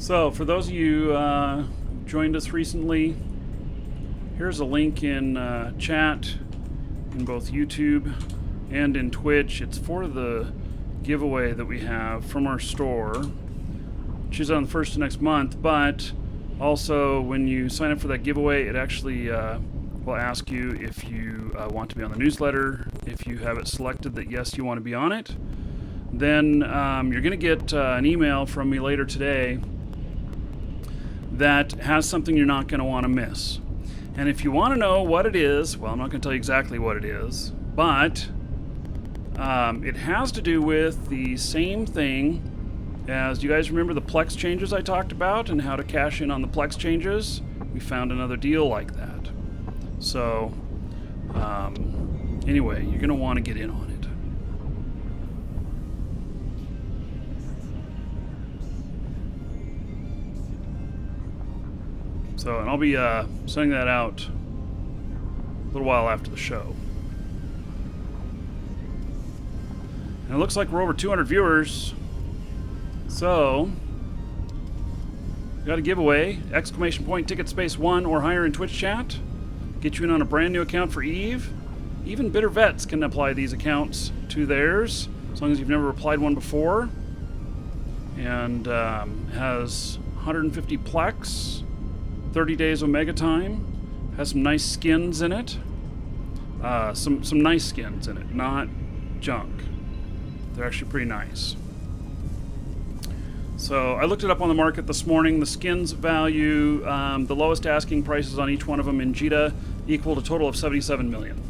[SPEAKER 1] So, for those of you joined us recently, here's a link in chat in both YouTube and in Twitch. It's for the giveaway that we have from our store, which is on the 1st of next month. But also, when you sign up for that giveaway, it actually will ask you if you want to be on the newsletter. If you have it selected that yes, you want to be on it, then you're going to get an email from me later today that has something you're not going to want to miss. And if you want to know what it is, well, I'm not going to tell you exactly what it is, but it has to do with the same thing as, you guys remember the Plex changes I talked about and how to cash in on the Plex changes? We found another deal like that. So, anyway, you're going to want to get in on it. So, and I'll be sending that out a little while after the show. And it looks like we're over 200 viewers. So, got a giveaway. Exclamation point ticket space 1 or higher in Twitch chat. Get you in on a brand new account for Eve. Even bitter vets can apply these accounts to theirs, as long as you've never applied one before. And has 150 Plex. 30 days Omega time. Has some nice skins in it. Some nice skins in it, not junk. They're actually pretty nice. So I looked it up on the market this morning. The skins value, the lowest asking prices on each one of them in JITA equal to a total of 77 million.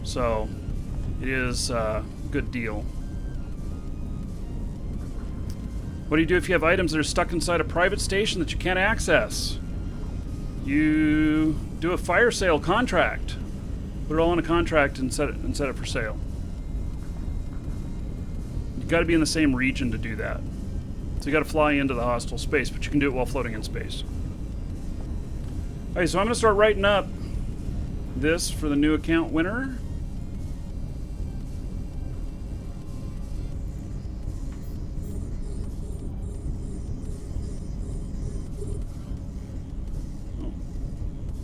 [SPEAKER 1] So it is a good deal. What do you do if you have items that are stuck inside a private station that you can't access? You do a fire sale contract. Put it all in a contract and set it for sale. You've got to be in the same region to do that. So you got to fly into the hostile space, but you can do it while floating in space. Okay, so I'm going to start writing up this for the new account winner.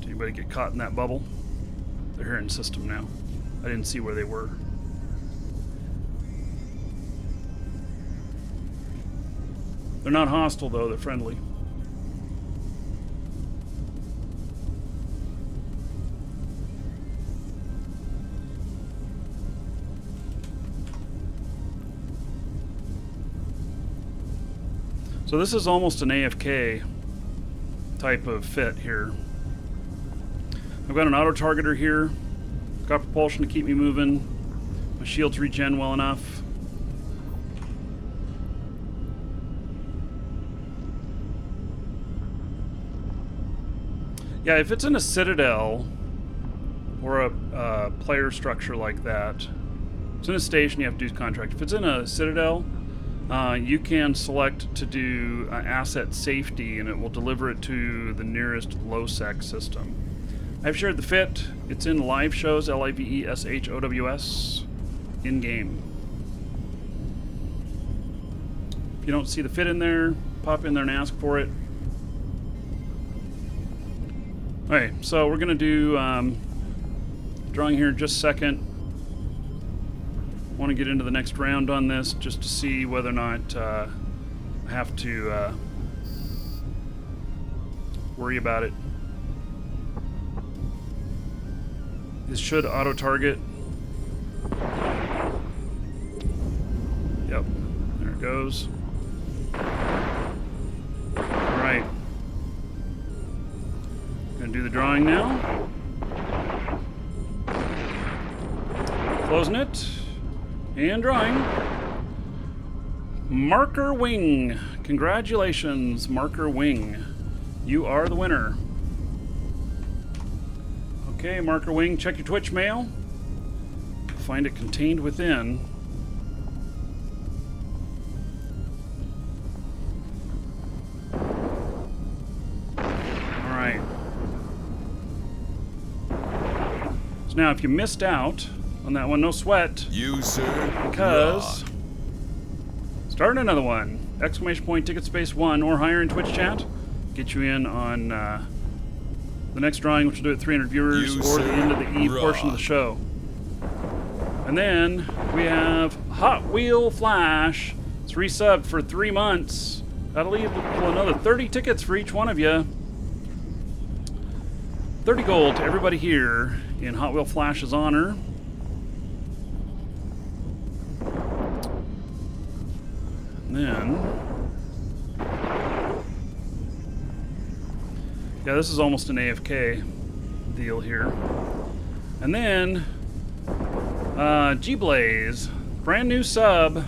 [SPEAKER 1] Anybody get caught in that bubble? They're here in system now. I didn't see where they were. They're not hostile though, they're friendly. So this is almost an AFK type of fit here. I've got an auto-targeter here. Got propulsion to keep me moving. My shields regen well enough. Yeah, if it's in a citadel or a player structure like that, it's in a station, you have to do contract. If it's in a citadel, you can select to do asset safety and it will deliver it to the nearest low-sec system. I've shared the fit. It's in live shows, LIVESHOWS, in-game. If you don't see the fit in there, pop in there and ask for it. Okay, so we're going to do drawing here in just a second. I want to get into the next round on this just to see whether or not I have to worry about it. This should auto-target. Yep, there it goes. Alright. Gonna do the drawing now. Closing it. And drawing. Marker Wing. Congratulations, Marker Wing. You are the winner. Okay, Marker Wing, check your Twitch mail. Find it contained within. Alright. So now if you missed out on that one, no sweat.
[SPEAKER 3] User
[SPEAKER 1] Because starting another one. exclamation point ticket space 1 or higher in Twitch chat. Get you in on the next drawing, which will do at 300 viewers, or the end of the Eve portion of the show. And then we have Hot Wheel Flash. It's resubbed for 3 months. That'll leave another 30 tickets for each one of you. 30 gold to everybody here in Hot Wheel Flash's honor. And then... yeah, this is almost an AFK deal here. And then... G-Blaze. Brand new sub.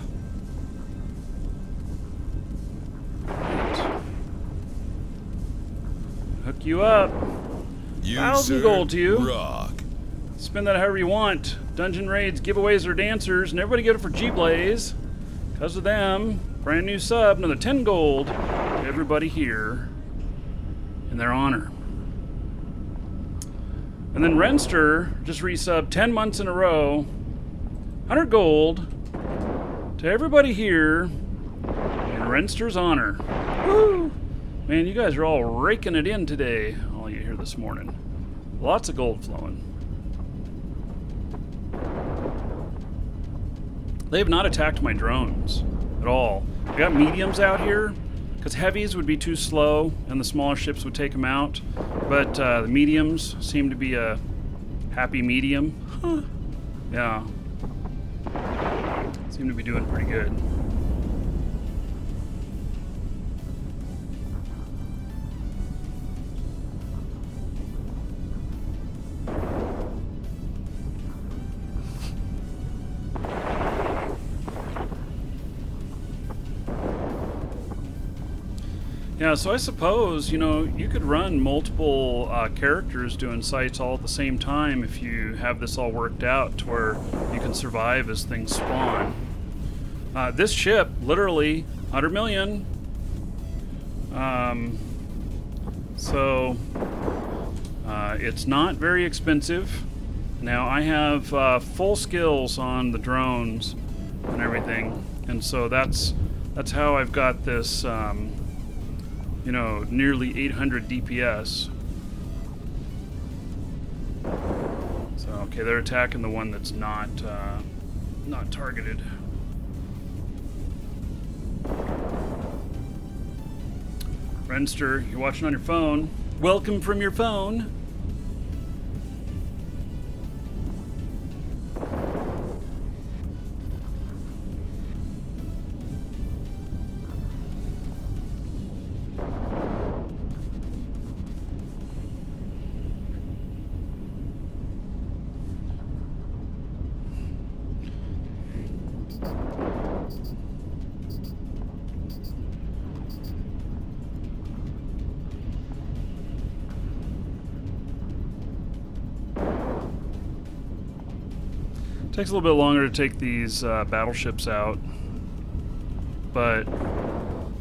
[SPEAKER 1] Hook you up. 1,000 gold to you.
[SPEAKER 3] Rock.
[SPEAKER 1] Spend that however you want. Dungeon raids, giveaways, or dancers, and everybody get it for G-Blaze. Because of them, brand new sub, another 10 gold to everybody here in their honor. And then Renster just resubbed 10 months in a row. 100 gold to everybody here in Renster's honor. Woo! Man, you guys are all raking it in today, all you hear this morning. Lots of gold flowing. They have not attacked my drones at all. I got mediums out here, because heavies would be too slow, and the smaller ships would take them out. But the mediums seem to be a happy medium. Huh. Yeah. Seem to be doing pretty good. Yeah, so I suppose, you know, you could run multiple characters doing sites all at the same time if you have this all worked out to where you can survive as things spawn. This ship, literally, 100 million. It's not very expensive. Now, I have full skills on the drones and everything, and so that's how I've got this... you know, nearly 800 DPS. So, okay, they're attacking the one that's not targeted. Renster, you're watching on your phone. Welcome from your phone. Takes a little bit longer to take these battleships out, but I'm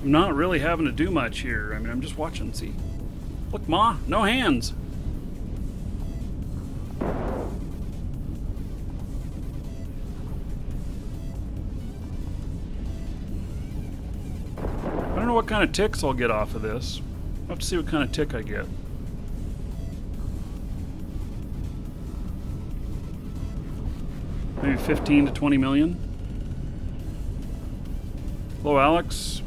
[SPEAKER 1] not really having to do much here. I mean, I'm just watching. See, look, Ma, no hands. I don't know what kind of ticks I'll get off of this. I'll have to see what kind of tick I get. Maybe 15 to 20 million. Hello, Alex.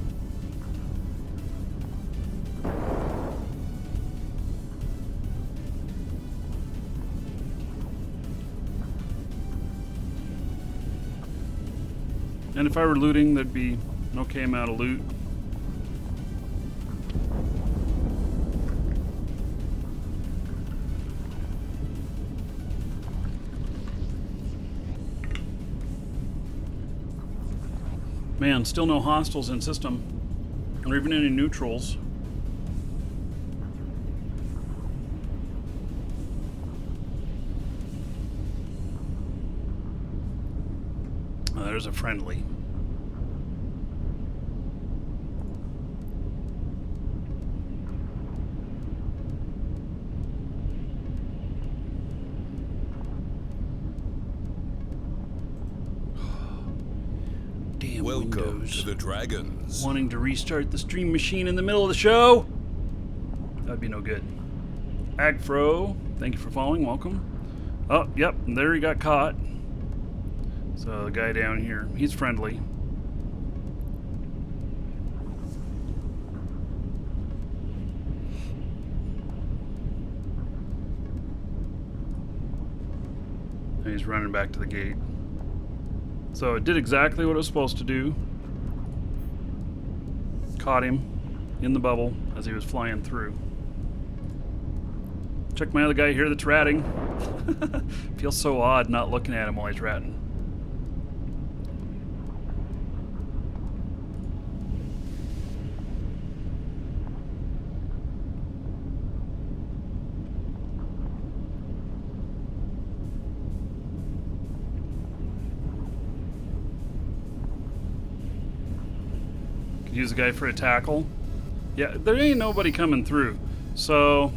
[SPEAKER 1] And if I were looting, there'd be an okay amount of loot. Man, still no hostiles in system, or even any neutrals. Oh, there's a friendly. Damn
[SPEAKER 3] Welcome
[SPEAKER 1] Windows.
[SPEAKER 3] to the Dragons.
[SPEAKER 1] Wanting to restart the stream machine in the middle of the show? That'd be no good. Agfro, thank you for following. Welcome. Oh, yep, there he got caught. So the guy down here, he's friendly. And he's running back to the gate. So it did exactly what it was supposed to do. Caught him in the bubble as he was flying through. Check my other guy here that's ratting. Feels so odd not looking at him while he's ratting. Could use a guy for a tackle. Yeah, there ain't nobody coming through. So,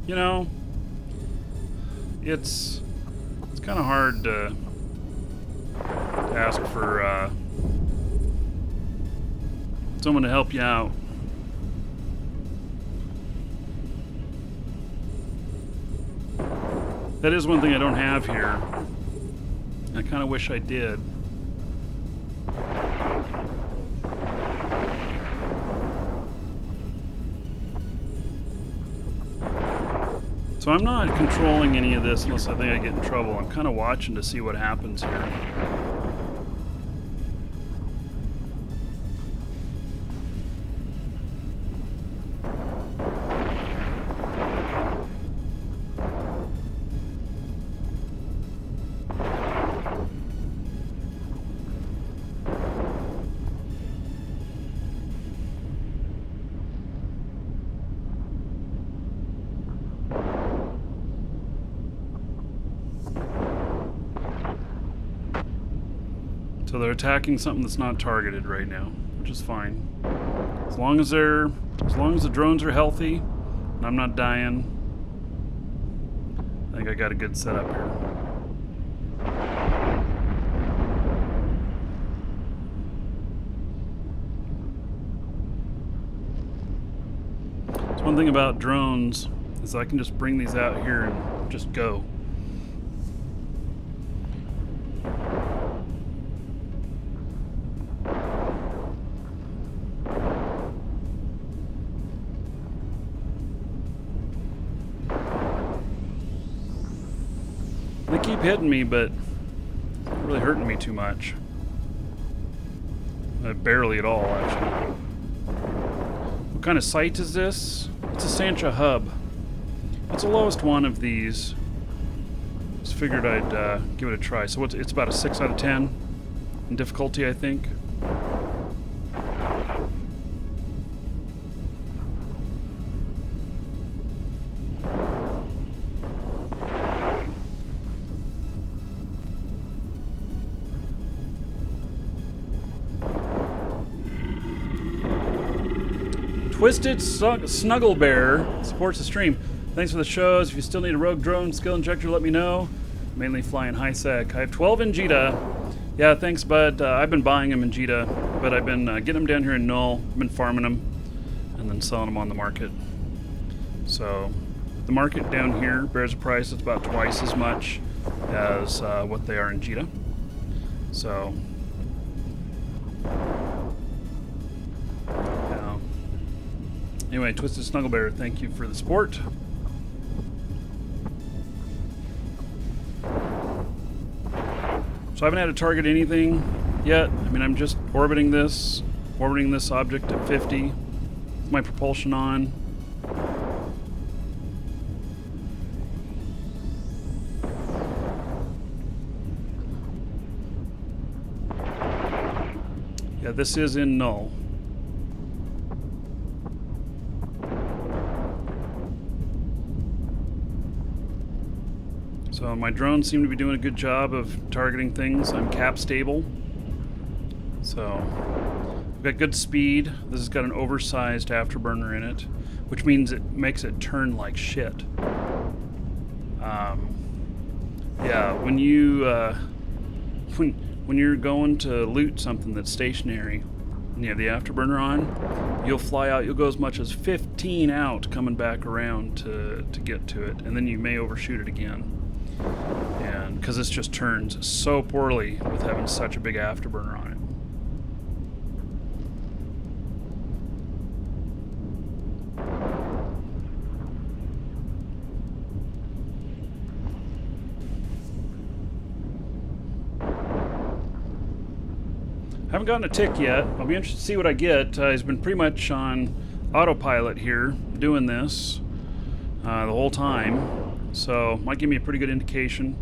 [SPEAKER 1] you know, it's kind of hard to ask for someone to help you out. That is one thing I don't have here. I kind of wish I did. So I'm not controlling any of this unless I think I get in trouble. I'm kind of watching to see what happens here. So they're attacking something that's not targeted right now, which is fine. As long as the drones are healthy and I'm not dying, I think I got a good setup here. So one thing about drones is I can just bring these out here and just go. They keep hitting me, but it's not really hurting me too much. Barely at all, actually. What kind of site is this? It's a Sancha hub. It's the lowest one of these. Just figured I'd give it a try. So it's about a 6 out of 10 in difficulty, I think. Twisted Snuggle Bear supports the stream. Thanks for the shows. If you still need a rogue drone skill injector, let me know. Mainly flying high sec. I have 12 in Jita. Yeah, thanks, bud. I've been buying them in Jita, but I've been getting them down here in Null. I've been farming them and then selling them on the market. So the market down here bears a price that's about twice as much as what they are in Jita. So anyway, Twisted Snugglebear, thank you for the support. So I haven't had to target anything yet. I mean, I'm just orbiting this object at 50 with my propulsion on. Yeah, this is in Null. So my drones seem to be doing a good job of targeting things. I'm cap stable. So I've got good speed. This has got an oversized afterburner in it, which means it makes it turn like shit. Yeah, when when you're going to loot something that's stationary and you have the afterburner on, you'll fly out, you'll go as much as 15 out coming back around to get to it, and then you may overshoot it again. And because this just turns so poorly with having such a big afterburner on it. Haven't gotten a tick yet. I'll be interested to see what I get. He's been pretty much on autopilot here, doing this the whole time. So, might give me a pretty good indication.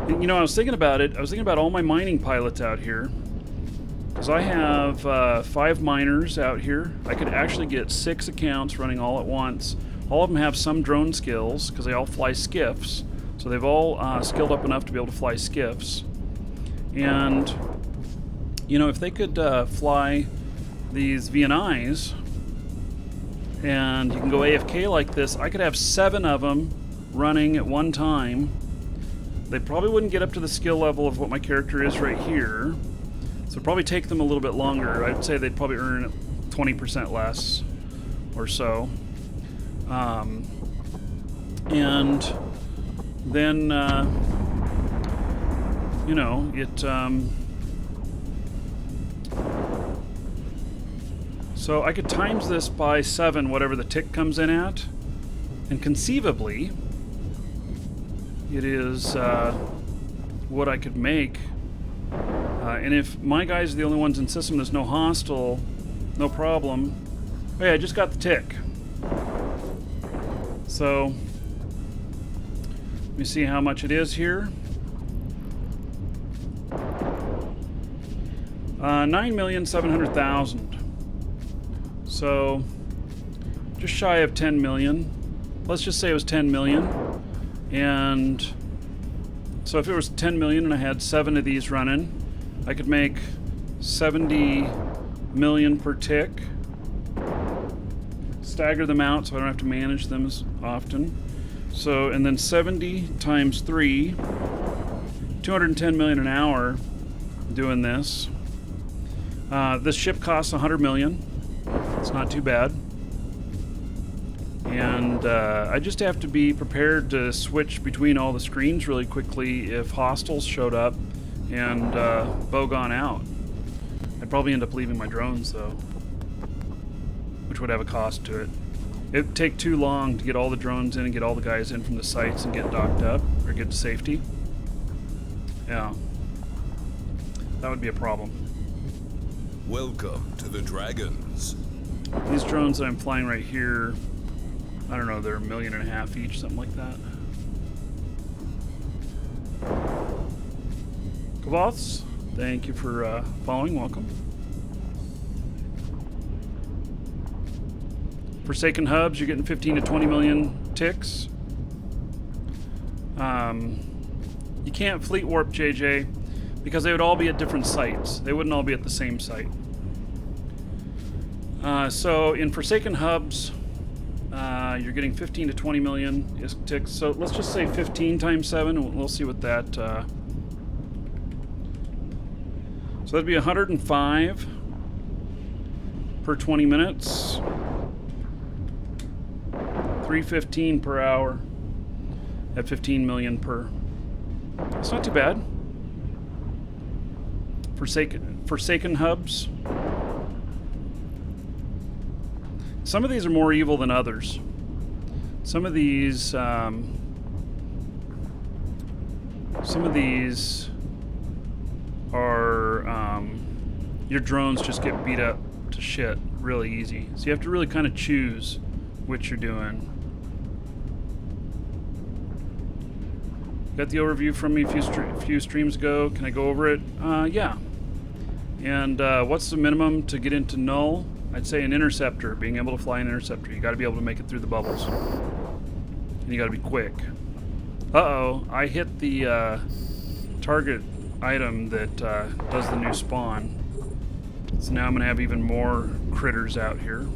[SPEAKER 1] And, you know, I was thinking about it. I was thinking about all my mining pilots out here. Because I have 5 miners out here. I could actually get 6 accounts running all at once. All of them have some drone skills, because they all fly skiffs. So they've all skilled up enough to be able to fly skiffs. And you know, if they could fly these VNIs and you can go AFK like this, I could have 7 of them running at one time. They probably wouldn't get up to the skill level of what my character is right here. So it'd probably take them a little bit longer. I'd say they'd probably earn 20% less or so. And then, you know, it... So I could times this by 7, whatever the tick comes in at, and conceivably, it is what I could make. And if my guys are the only ones in system, there's no hostile, no problem. Hey, I just got the tick. So, let me see how much it is here. 9,700,000. So, just shy of 10 million. Let's just say it was 10 million. And so if it was 10 million and I had 7 of these running, I could make 70 million per tick. Stagger them out so I don't have to manage them as often. So, and then 70 times 3, 210 million an hour doing this. This ship costs 100 million. It's not too bad. And I just have to be prepared to switch between all the screens really quickly if hostiles showed up and bogon out. I'd probably end up leaving my drones though, which would have a cost to it. It would take too long to get all the drones in and get all the guys in from the sites and get docked up or get to safety. Yeah, that would be a problem.
[SPEAKER 3] Welcome to the Dragons.
[SPEAKER 1] These drones that I'm flying right here, I don't know, they're $1.5 million each, something like that. Kavoths, thank you for following, welcome. Forsaken hubs, you're getting 15 to 20 million ticks. You can't fleet warp, JJ, because they would all be at different sites. They wouldn't all be at the same site. So in Forsaken hubs, you're getting 15 to 20 million ticks. So let's just say 15 times 7, and we'll see what that... so that'd be 105 per 20 minutes. 315 per hour at 15 million per. It's not too bad. Forsaken hubs. Some of these are more evil than others. Some of these are your drones just get beat up to shit really easy. So you have to really kind of choose which you're doing. Got the overview from me a few streams ago. Can I go over it? Yeah. And what's the minimum to get into null? I'd say an interceptor, being able to fly an interceptor. You got to be able to make it through the bubbles. And you got to be quick. Uh-oh, I hit the target item that does the new spawn. So now I'm going to have even more critters out here.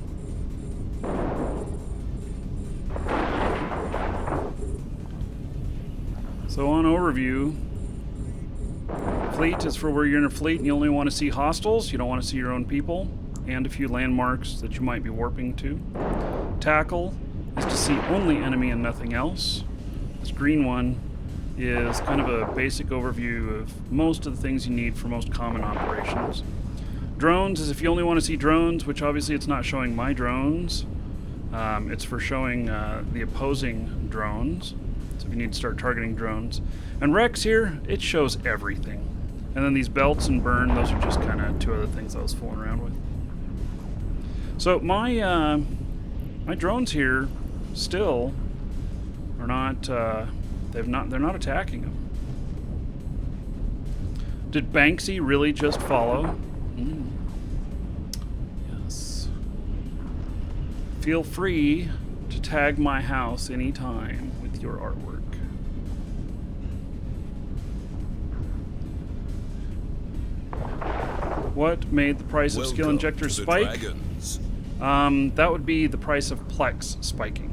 [SPEAKER 1] So on overview, Fleet is for where you're in a fleet and you only want to see hostiles. You don't want to see your own people. And a few landmarks that you might be warping to. Tackle is to see only enemy and nothing else. This green one is kind of a basic overview of most of the things you need for most common operations. Drones is if you only want to see drones, which obviously it's not showing my drones. It's for showing the opposing drones. So if you need to start targeting drones. And Rex here, it shows everything. And then these belts and burn, those are just kind of two other things I was fooling around with. So my my drones here still are not they're not attacking them. Did Banksy really just follow? Yes. Feel free to tag my house anytime with your artwork. What made the price of skill injectors spike?
[SPEAKER 3] Dragons.
[SPEAKER 1] That would be the price of Plex spiking.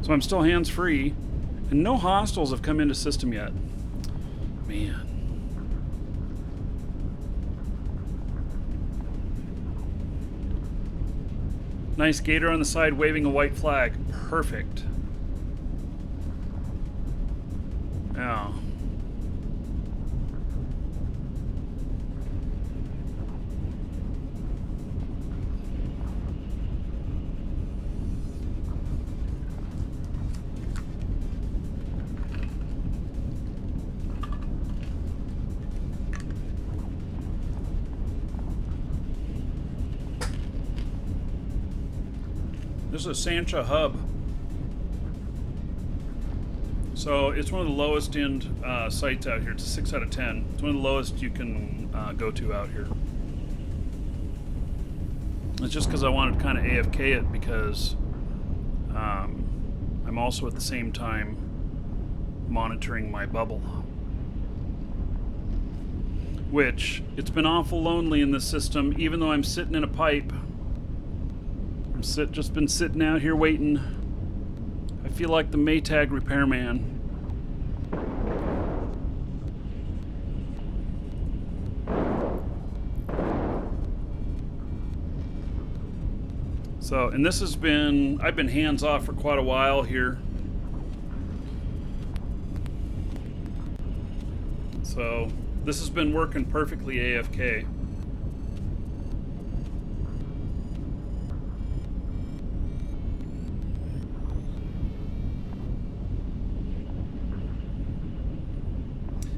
[SPEAKER 1] So I'm still hands-free, and no hostiles have come into system yet. Man. Nice gator on the side waving a white flag. Perfect. Oh. This is a Sancha hub. So it's one of the lowest end sites out here. It's a 6 out of 10. It's one of the lowest you can go to out here. It's just because I wanted to kind of AFK it because I'm also at the same time monitoring my bubble. Which, it's been awful lonely in this system, even though I'm sitting in a pipe. Just been sitting out here waiting. I feel like the Maytag repairman. So, and this has been, I've been hands off for quite a while here. So, this has been working perfectly AFK.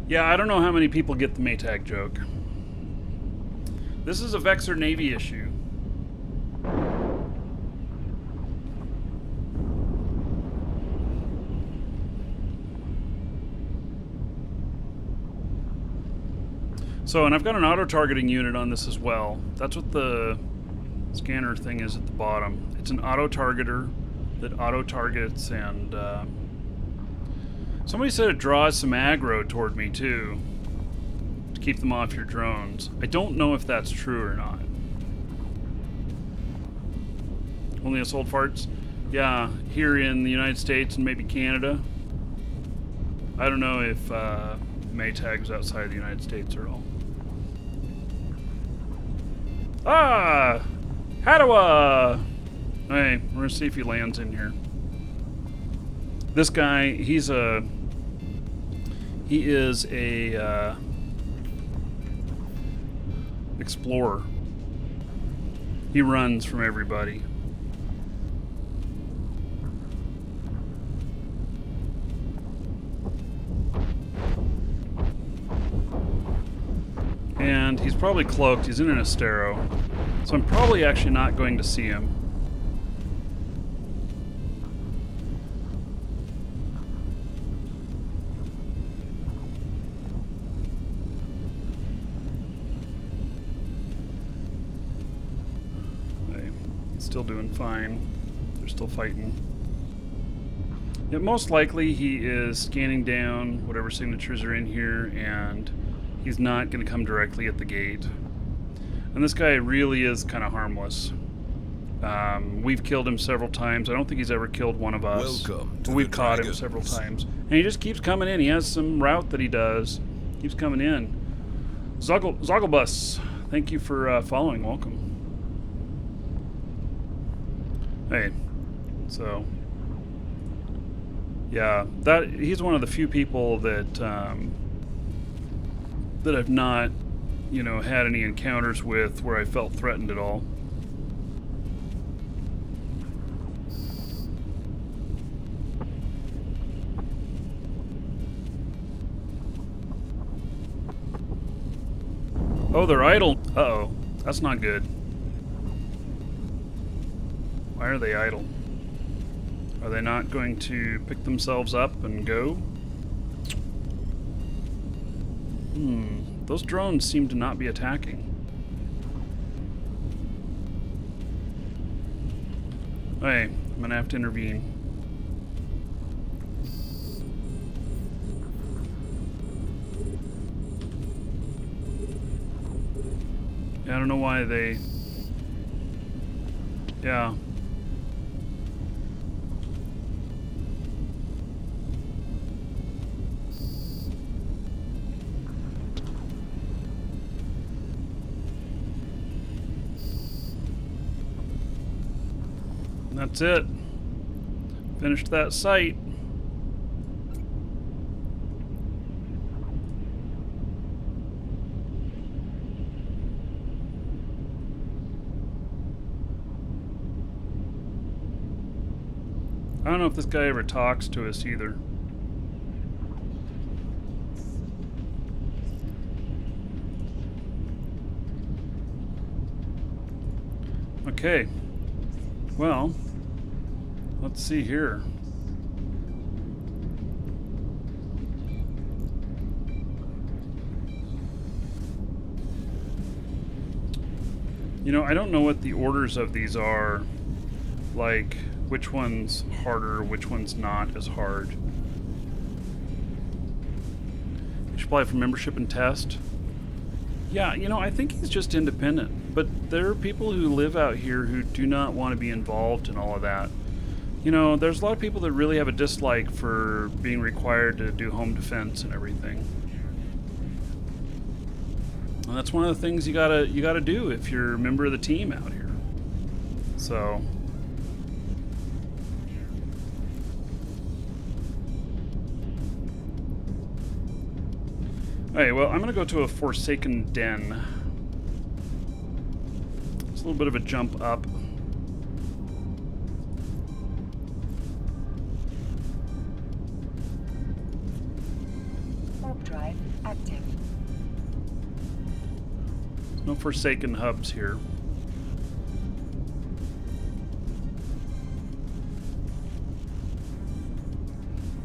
[SPEAKER 1] Yeah, I don't know how many people get the Maytag joke. This is a Vexor Navy issue. So, and I've got an auto-targeting unit on this as well. That's what the scanner thing is at the bottom. It's an auto-targeter that auto-targets and... somebody said it draws some aggro toward me too, to keep them off your drones. I don't know if that's true or not. Only us old farts? Yeah, here in the United States and maybe Canada. I don't know if Maytag's outside the United States at all. Ah! Hadawa! Hey, we're gonna see if he lands in here. This guy, he is a explorer. He runs from everybody. And he's probably cloaked. He's in an Astero. So I'm probably actually not going to see him. Still doing fine. They're still fighting. Yet most likely he is scanning down whatever signatures are in here, and he's not going to come directly at the gate. And this guy really is kind of harmless. We've killed him several times. I don't think he's ever killed one of us.
[SPEAKER 3] Welcome to
[SPEAKER 1] We've
[SPEAKER 3] the
[SPEAKER 1] caught him
[SPEAKER 3] Dragons.
[SPEAKER 1] several times. And he just keeps coming in. He has some route that he does. Keeps coming in. Zogglebus, thank you for following. Welcome. Hey, so yeah, that he's one of the few people that that I've not, had any encounters with where I felt threatened at all. Oh, they're idle. Uh-oh, that's not good. Why are they idle? Are they not going to pick themselves up and go? Those drones seem to not be attacking. Hey, I'm gonna have to intervene. Yeah, I don't know why they... Yeah. That's it. Finished that site. I don't know if this guy ever talks to us either. Okay. Well, let's see here. I don't know what the orders of these are. Like, which one's harder, which one's not as hard. You should apply for membership and test. Yeah, I think he's just independent. But there are people who live out here who do not want to be involved in all of that. There's a lot of people that really have a dislike for being required to do home defense and everything. And that's one of the things you gotta do if you're a member of the team out here. So. Alright, well, I'm gonna go to a Forsaken Den. It's a little bit of a jump up.
[SPEAKER 2] Warp drive active.
[SPEAKER 1] No Forsaken hubs here.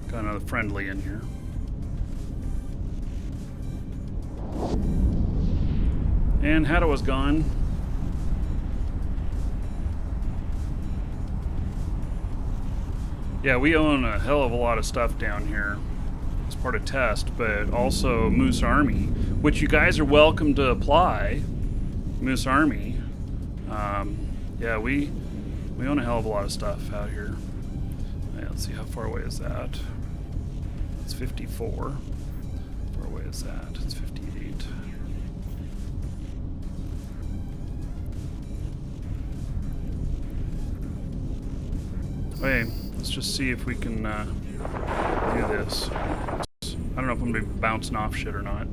[SPEAKER 1] Got another friendly in here. And Haddo's gone. Yeah, we own a hell of a lot of stuff down here as part of test, but also Moose Army, which you guys are welcome to apply. Moose Army. Yeah, we own a hell of a lot of stuff out here. Yeah, let's see, how far away is that? It's 54. How far away is that? It's 58. Hey, let's just see if we can do this. I don't know if I'm gonna be bouncing off shit or not.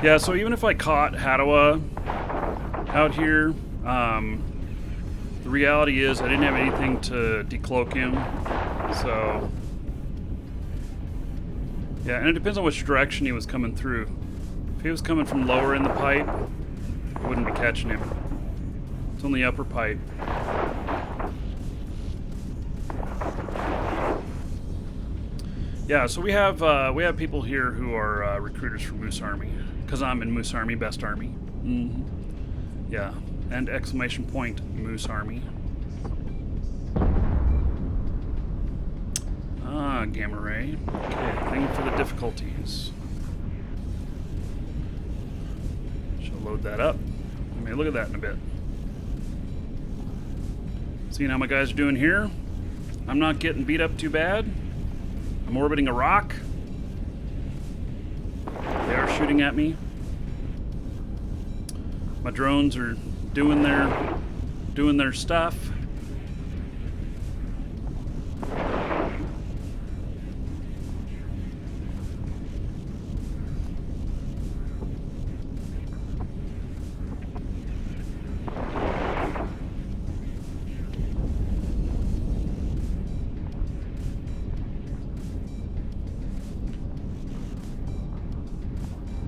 [SPEAKER 1] Yeah, so even if I caught Haddoa out here, the reality is I didn't have anything to decloak him, so... Yeah, and it depends on which direction he was coming through. If he was coming from lower in the pipe, I wouldn't be catching him. It's on the upper pipe. Yeah, so we have people here who are recruiters for Moose Army, because I'm in Moose Army, best army. Yeah, and exclamation point Moose Army. gamma ray. Okay, thing for the difficulties. Shall load that up. We may look at that in a bit. Seeing how my guys are doing here. I'm not getting beat up too bad. I'm orbiting a rock. They are shooting at me. My drones are doing their stuff.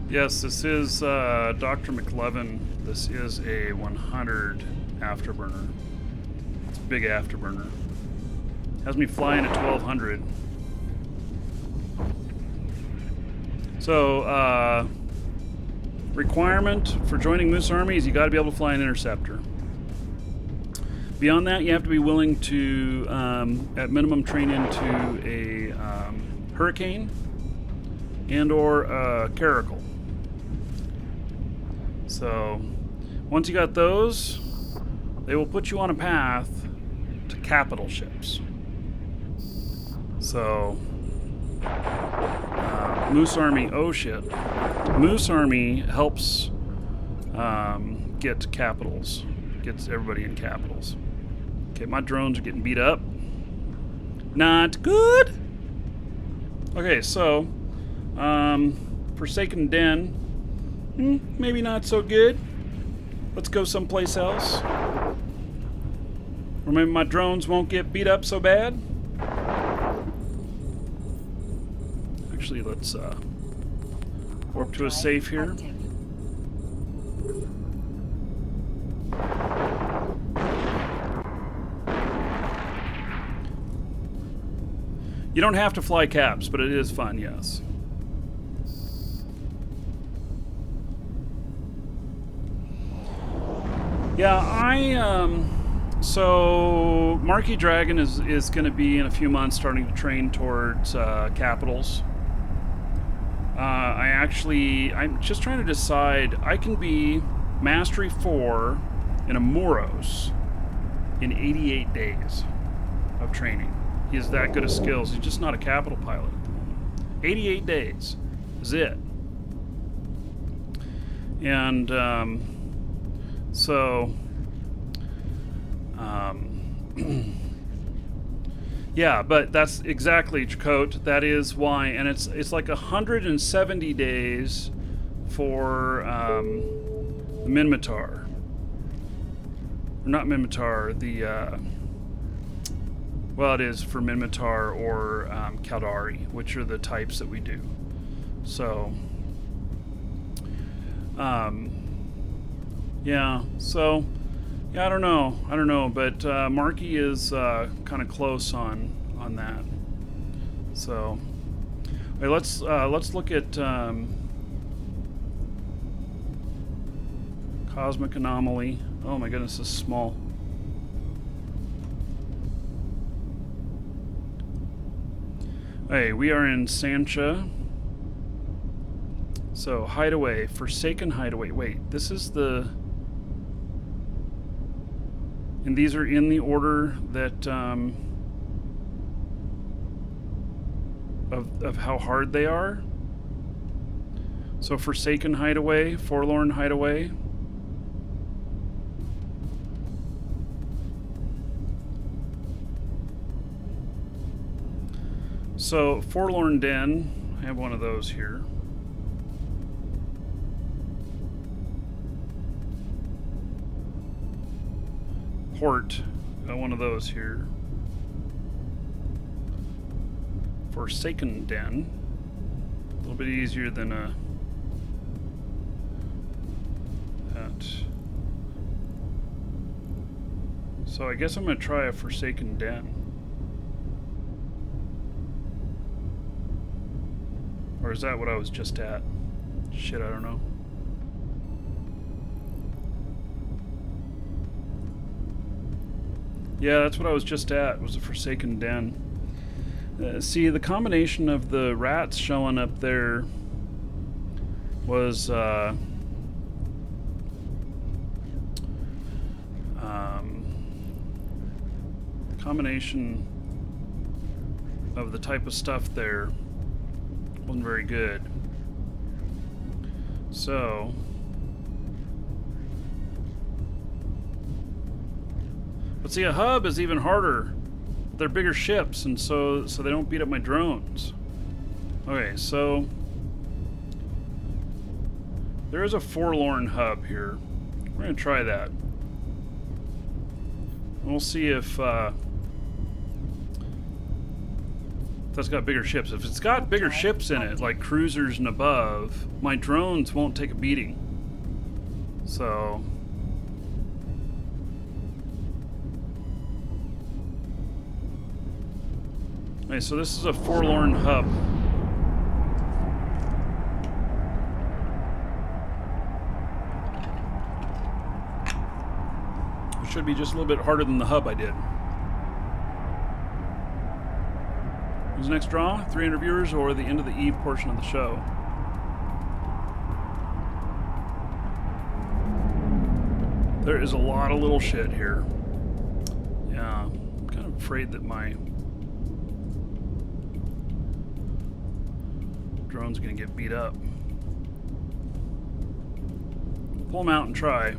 [SPEAKER 1] Yes, this is Dr. McLevin. This is a 100 afterburner. It's a big afterburner. Has me flying at 1200. So, requirement for joining Moose Army is you got to be able to fly an interceptor. Beyond that, you have to be willing to, at minimum, train into a Hurricane and or a Caracal. So, once you got those, they will put you on a path to capital ships. So, Moose Army, oh shit. Moose Army helps get capitals, gets everybody in capitals. Okay, my drones are getting beat up. Not good. Okay, so, Forsaken Den. Maybe not so good. Let's go someplace else. Or maybe my drones won't get beat up so bad. Actually, let's warp to a safe here.
[SPEAKER 2] Active.
[SPEAKER 1] You don't have to fly caps, but it is fun, yes. Yeah, so Markee Dragon is going to be in a few months starting to train towards capitals. I'm just trying to decide. I can be Mastery 4 in a Moros in 88 days of training. He has that good of skills. He's just not a capital pilot at the moment. 88 days is it. And so, yeah, but that's exactly, Chakot. That is why, and it's like 170 days for the Minmatar. Or not Minmatar, the well, it is for Minmatar or Caldari, which are the types that we do. So, yeah, so, yeah, I don't know, but Markee is kind of close on that. So, wait, let's look at Cosmic Anomaly. Oh my goodness, this is small. Hey, we are in Sancha. So, Hideaway, Forsaken Hideaway. Wait, this is the... And these are in the order that, of how hard they are. So, Forsaken Hideaway, Forlorn Hideaway. So, Forlorn Den, I have one of those here. Port, got one of those here. Forsaken Den, a little bit easier than that. So I guess I'm going to try a Forsaken Den. Or is that what I was just at? Shit, I don't know. Yeah, that's what I was just at, was a Forsaken Den. See, the combination of the rats showing up there was combination of the type of stuff there wasn't very good. So but see, a hub is even harder. They're bigger ships, and so they don't beat up my drones. Okay, so there is a forlorn hub here. We're gonna try that. We'll see if that's got bigger ships. If it's got bigger ships in it, like cruisers and above, my drones won't take a beating. So okay, so this is a forlorn hub. It should be just a little bit harder than the hub I did. Who's the next draw? 300 viewers or the end of the eve portion of the show? There is a lot of little shit here. Yeah, I'm kind of afraid that my drone's gonna get beat up. Pull them out and try.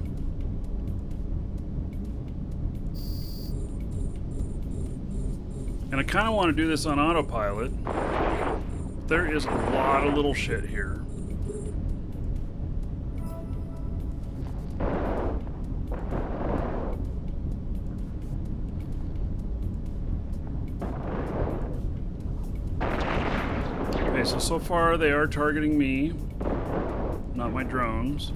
[SPEAKER 1] And I kind of want to do this on autopilot. There is a lot of little shit here. Okay, so far they are targeting me, not my drones.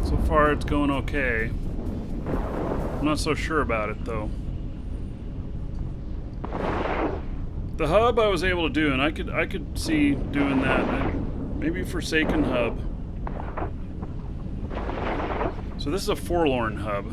[SPEAKER 1] So far it's going okay. I'm not so sure about it though. The hub I was able to do, and I could see doing that. Maybe Forsaken hub. So this is a forlorn hub.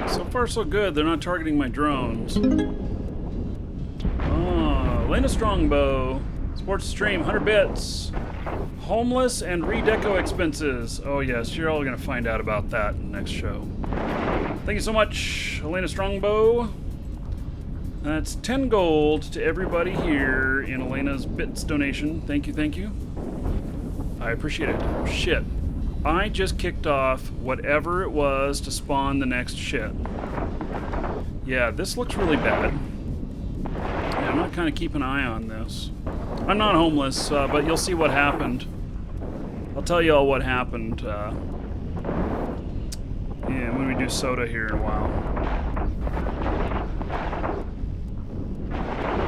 [SPEAKER 1] So far so good, they're not targeting my drones. Oh, Lena Strongbow. Sports stream, 100 bits. Homeless and redeco expenses. Oh yes, you're all gonna find out about that in the next show. Thank you so much, Elena Strongbow. That's 10 gold to everybody here in Elena's bits donation. Thank you, thank you. I appreciate it. Oh, shit. I just kicked off whatever it was to spawn the next shit. Yeah, this looks really bad. Yeah, I'm not kind of keeping an eye on this. I'm not homeless, but you'll see what happened. I'll tell you all what happened yeah, when we do soda here in a while.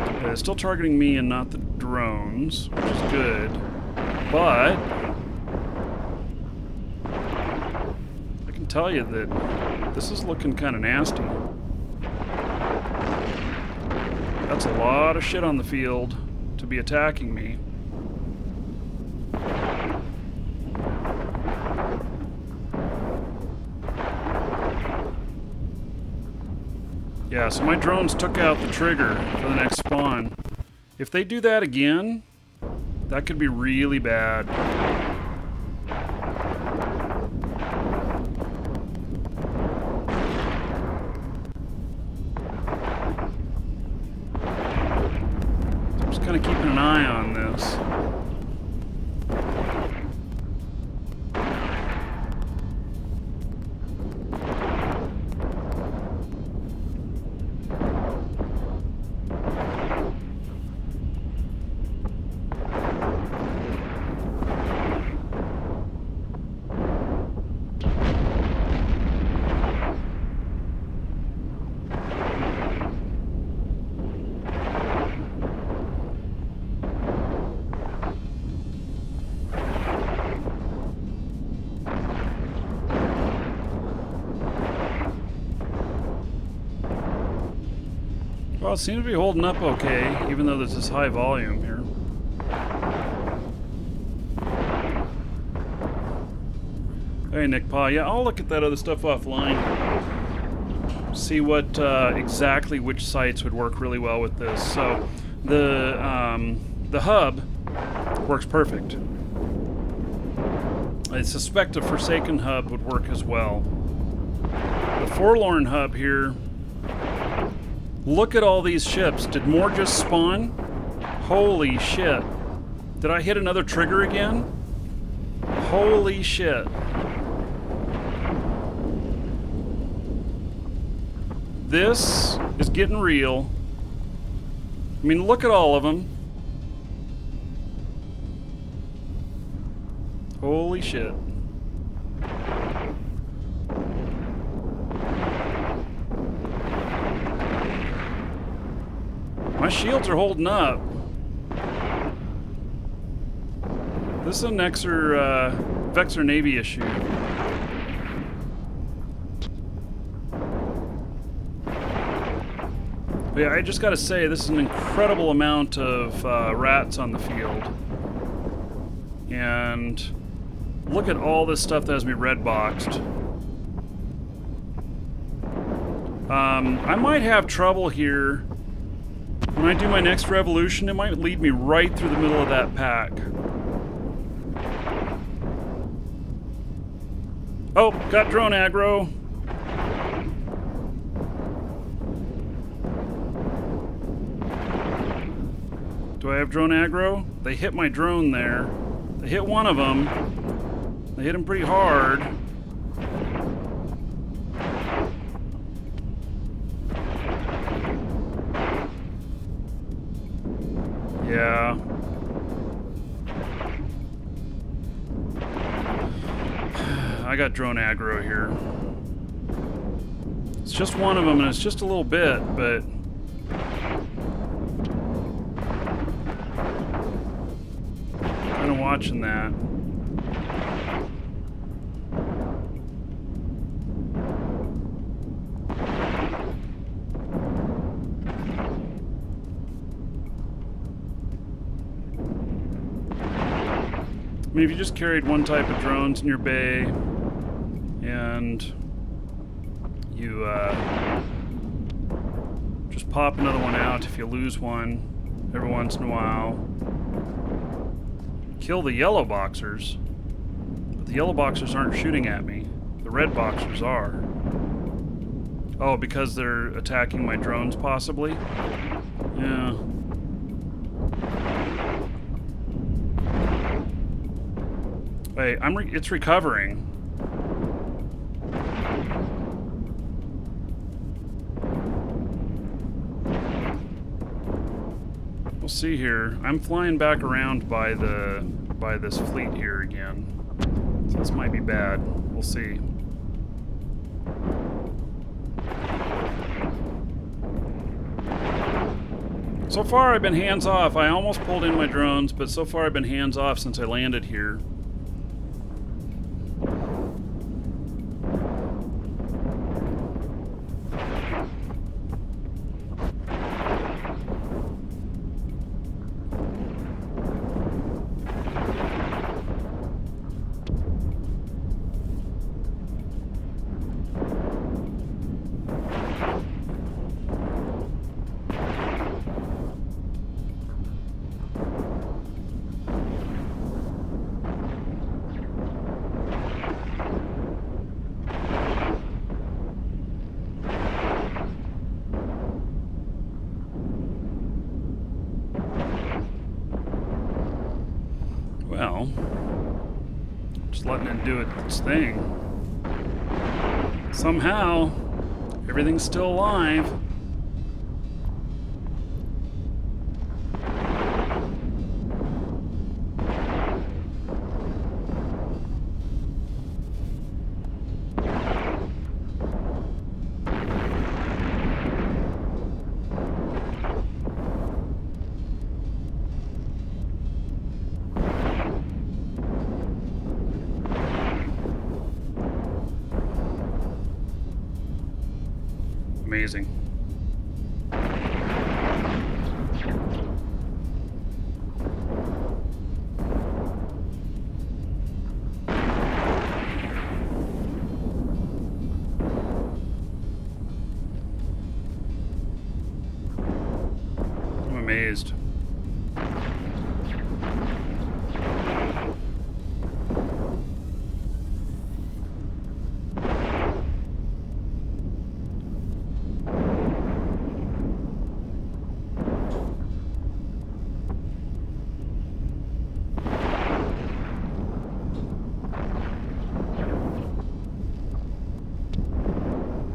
[SPEAKER 1] Okay, they're still targeting me and not the drones, which is good. But I can tell you that this is looking kind of nasty. That's a lot of shit on the field to be attacking me. Yeah, so my drones took out the trigger for the next spawn. If they do that again, that could be really bad. I'm just kind of keeping an eye on this. it seems to be holding up okay, even though there's this high volume here. Hey, Nick Pa. Yeah, I'll look at that other stuff offline. See what exactly which sites would work really well with this. So the hub works perfect. I suspect a Forsaken hub would work as well. The Forlorn hub here. Look at all these ships. Did more just spawn? Holy shit. Did I hit another trigger again? Holy shit. This is getting real. I mean, look at all of them. Holy shit. My shields are holding up. This is a Vexor Navy issue. But yeah, I just gotta say, this is an incredible amount of rats on the field. And look at all this stuff that has me red boxed. I might have trouble here. When I do my next revolution, it might lead me right through the middle of that pack. Oh, got drone aggro. Do I have drone aggro? They hit my drone there. They hit one of them. They hit him pretty hard. Yeah. I got drone aggro here. It's just one of them, and it's just a little bit, but kind of watching that. I mean, if you just carried one type of drones in your bay and you just pop another one out if you lose one every once in a while. Kill the yellow boxers, but the yellow boxers aren't shooting at me. The red boxers are. Oh, because they're attacking my drones, possibly? Yeah. Wait, it's recovering. We'll see here. I'm flying back around by this fleet here again. So this might be bad. We'll see. So far I've been hands off. I almost pulled in my drones, but so far I've been hands off since I landed here. Well, just letting it do its thing. Somehow, everything's still alive. Amazing. amazed.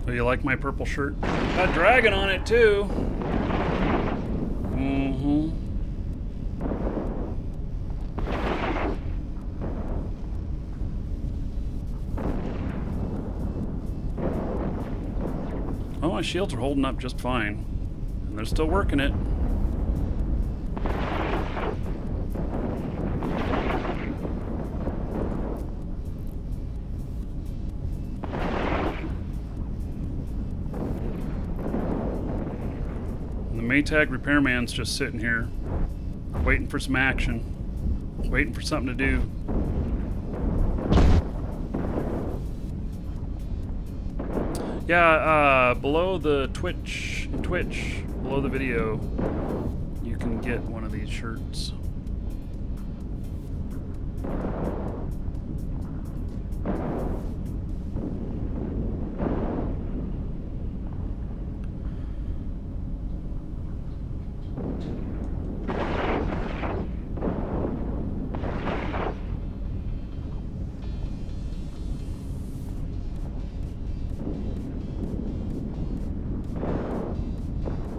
[SPEAKER 1] Do you like my purple shirt? Got a dragon on it too. Mm-hmm. Oh, my shields are holding up just fine. And they're still working it. Maytag repairman's just sitting here, waiting for some action, waiting for something to do. Yeah, below the Twitch, below the video, you can get one of these shirts.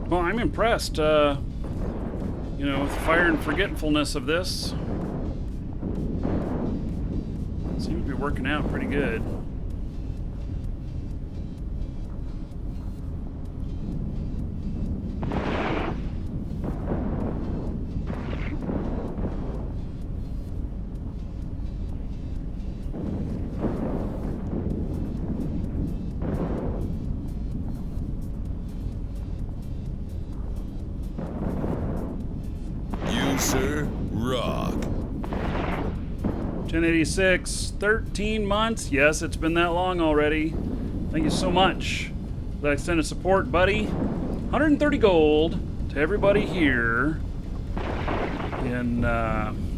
[SPEAKER 1] Well, I'm impressed, you know, with the fire and forgetfulness of this. Seems to be working out pretty good.
[SPEAKER 3] Sir Rock.
[SPEAKER 1] 1086, 13 months. Yes, it's been that long already. Thank you so much for that extended support, buddy. 130 gold to everybody here in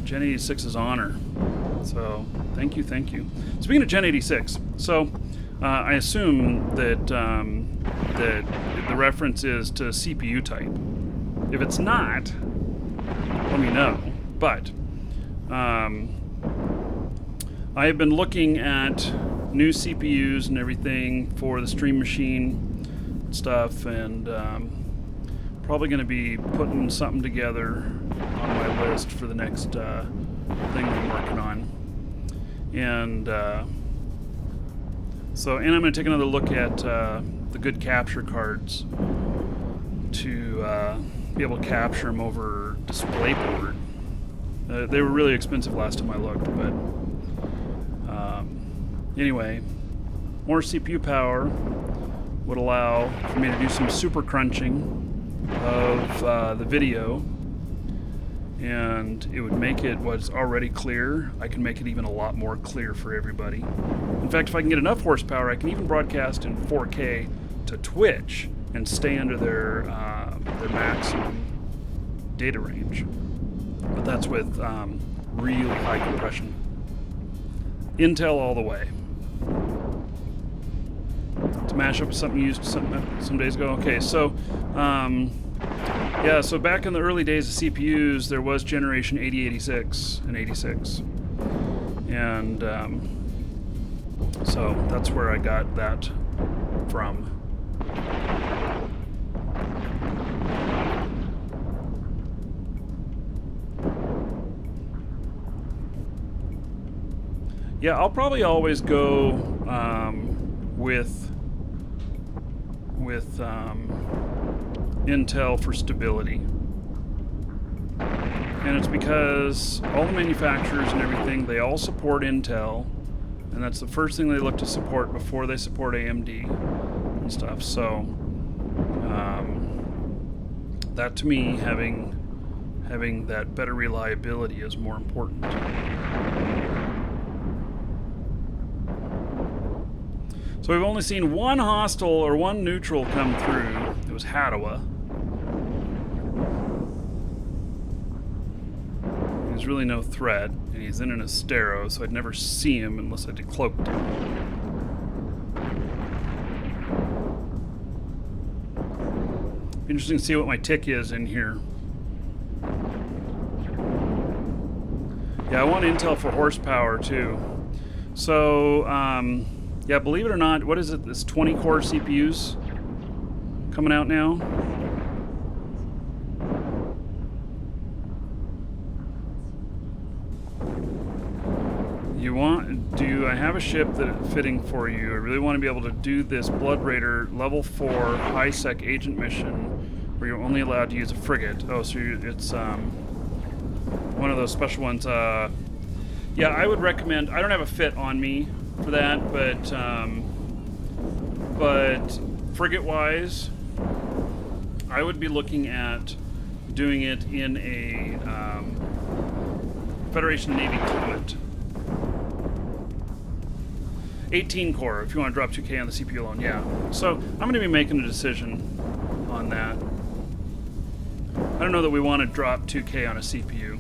[SPEAKER 1] Gen 86's honor. So, thank you, thank you. Speaking of Gen 86, so I assume that that the reference is to CPU type. If it's not, let me know. But I have been looking at new CPUs and everything for the Stream Machine stuff, and probably going to be putting something together on my list for the next thing I'm working on. And so, and I'm going to take another look at the good capture cards to be able to capture them over DisplayPort. They were really expensive last time I looked, but anyway, more CPU power would allow for me to do some super crunching of the video, and it would make it what's already clear. I can make it even a lot more clear for everybody. In fact, if I can get enough horsepower, I can even broadcast in 4K to Twitch and stay under their maximum data range. But that's with real high compression. Intel all the way. To mash up with something you used some days ago. Okay, so yeah, so back in the early days of CPUs, there was generation 8086 and 86, and so that's where I got that from. Yeah, I'll probably always go with Intel for stability. And it's because all the manufacturers and everything, they all support Intel, and that's the first thing they look to support before they support AMD and stuff. So that to me, having that better reliability is more important. So we've only seen one hostile or one neutral come through. It was Hadawa. there's really no threat, and he's in an Astero, so I'd never see him unless I decloaked him. Be interesting to see what my tick is in here. Yeah, I want intel for horsepower too. So, yeah, believe it or not, what is it? This 20-core CPUs coming out now. Do I have a ship that fitting for you? I really want to be able to do this Blood Raider level 4 high-sec agent mission where you're only allowed to use a frigate. Oh, so it's one of those special ones. Yeah, I would recommend. I don't have a fit on me for that, but frigate-wise, I would be looking at doing it in a Federation Navy Comet. 18 core, if you want to drop 2K on the CPU alone, yeah. So I'm going to be making a decision on that. I don't know that we want to drop 2K on a CPU.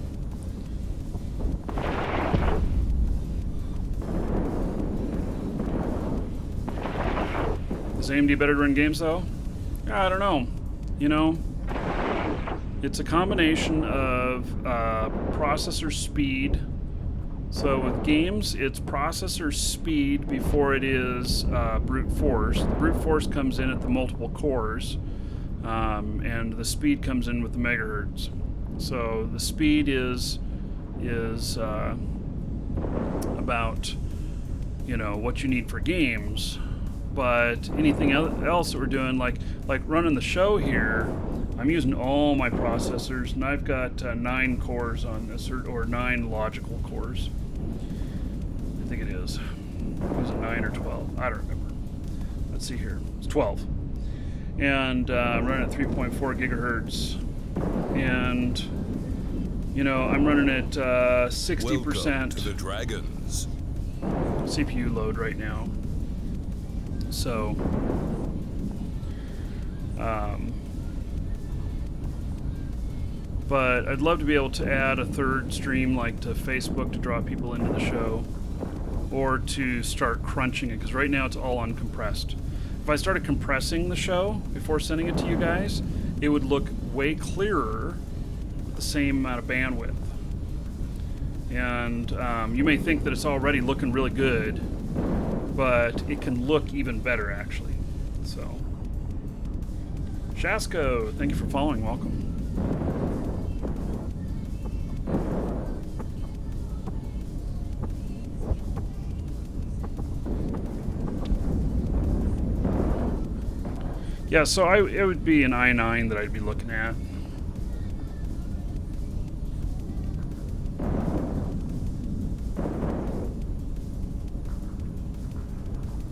[SPEAKER 1] Is AMD better to run games though? I don't know. You know, it's a combination of processor speed. So with games, it's processor speed before it is brute force. The brute force comes in at the multiple cores, and the speed comes in with the megahertz. So the speed is about, you know, what you need for games, but anything else that we're doing, like running the show here, I'm using all my processors, and I've got 9 cores on this, or 9 logical cores. I think it is. Was it 9 or 12? I don't remember. Let's see here. It's 12. And I'm running at 3.4 gigahertz. And, you know, I'm running at 60%
[SPEAKER 3] Welcome to the Dragons.
[SPEAKER 1] CPU load right now. So, but I'd love to be able to add a third stream, like to Facebook, to draw people into the show, or to start crunching it, because right now it's all uncompressed. If I started compressing the show before sending it to you guys, it would look way clearer with the same amount of bandwidth. And you may think that it's already looking really good, but it can look even better, actually. So, Shasko, thank you for following. Welcome. Yeah, so it would be an i9 that I'd be looking at.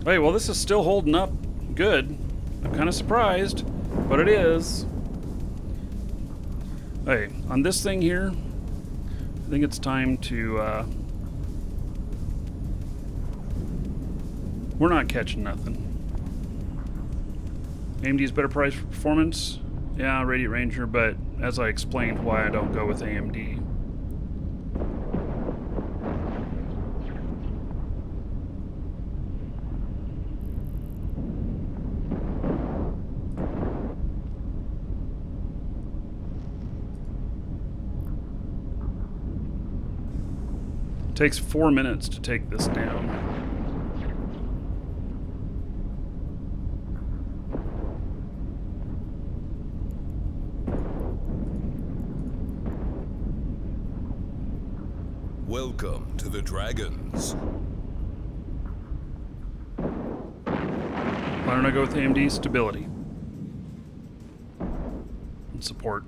[SPEAKER 1] Hey, well, this is still holding up good. I'm kind of surprised, but it is. Hey, on this thing here, I think it's time to, we're not catching nothing. AMD's better price for performance? Yeah, Radiant Ranger, but as I explained why I don't go with AMD. It takes 4 minutes to take this down.
[SPEAKER 3] Welcome to the Dragons.
[SPEAKER 1] Why don't I go with AMD? Stability and support.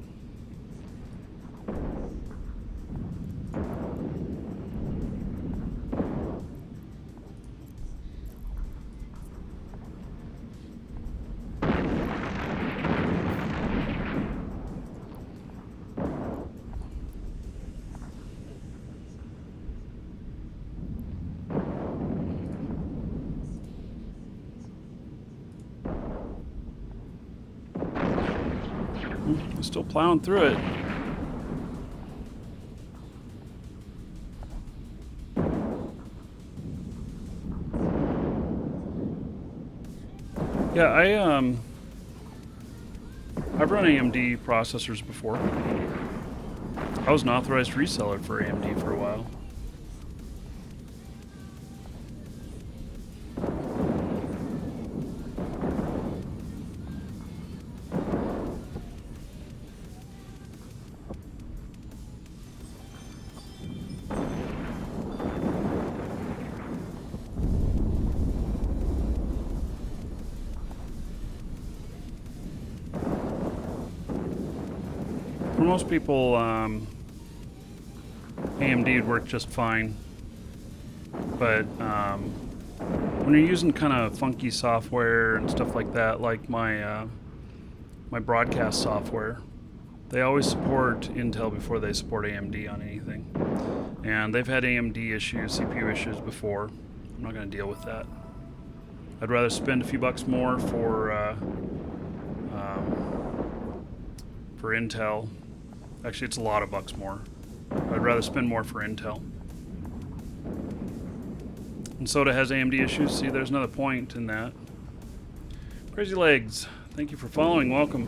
[SPEAKER 1] Still plowing through it. Yeah, I've run AMD processors before. I was an authorized reseller for AMD for a while. For most people, AMD would work just fine, but when you're using kind of funky software and stuff like that, like my broadcast software, they always support Intel before they support AMD on anything, and they've had AMD issues, CPU issues before. I'm not going to deal with that. I'd rather spend a few bucks more for Intel. Actually, it's a lot of bucks more. I'd rather spend more for Intel. And Soda has AMD issues. See, there's another point in that. Crazy Legs, thank you for following. Welcome.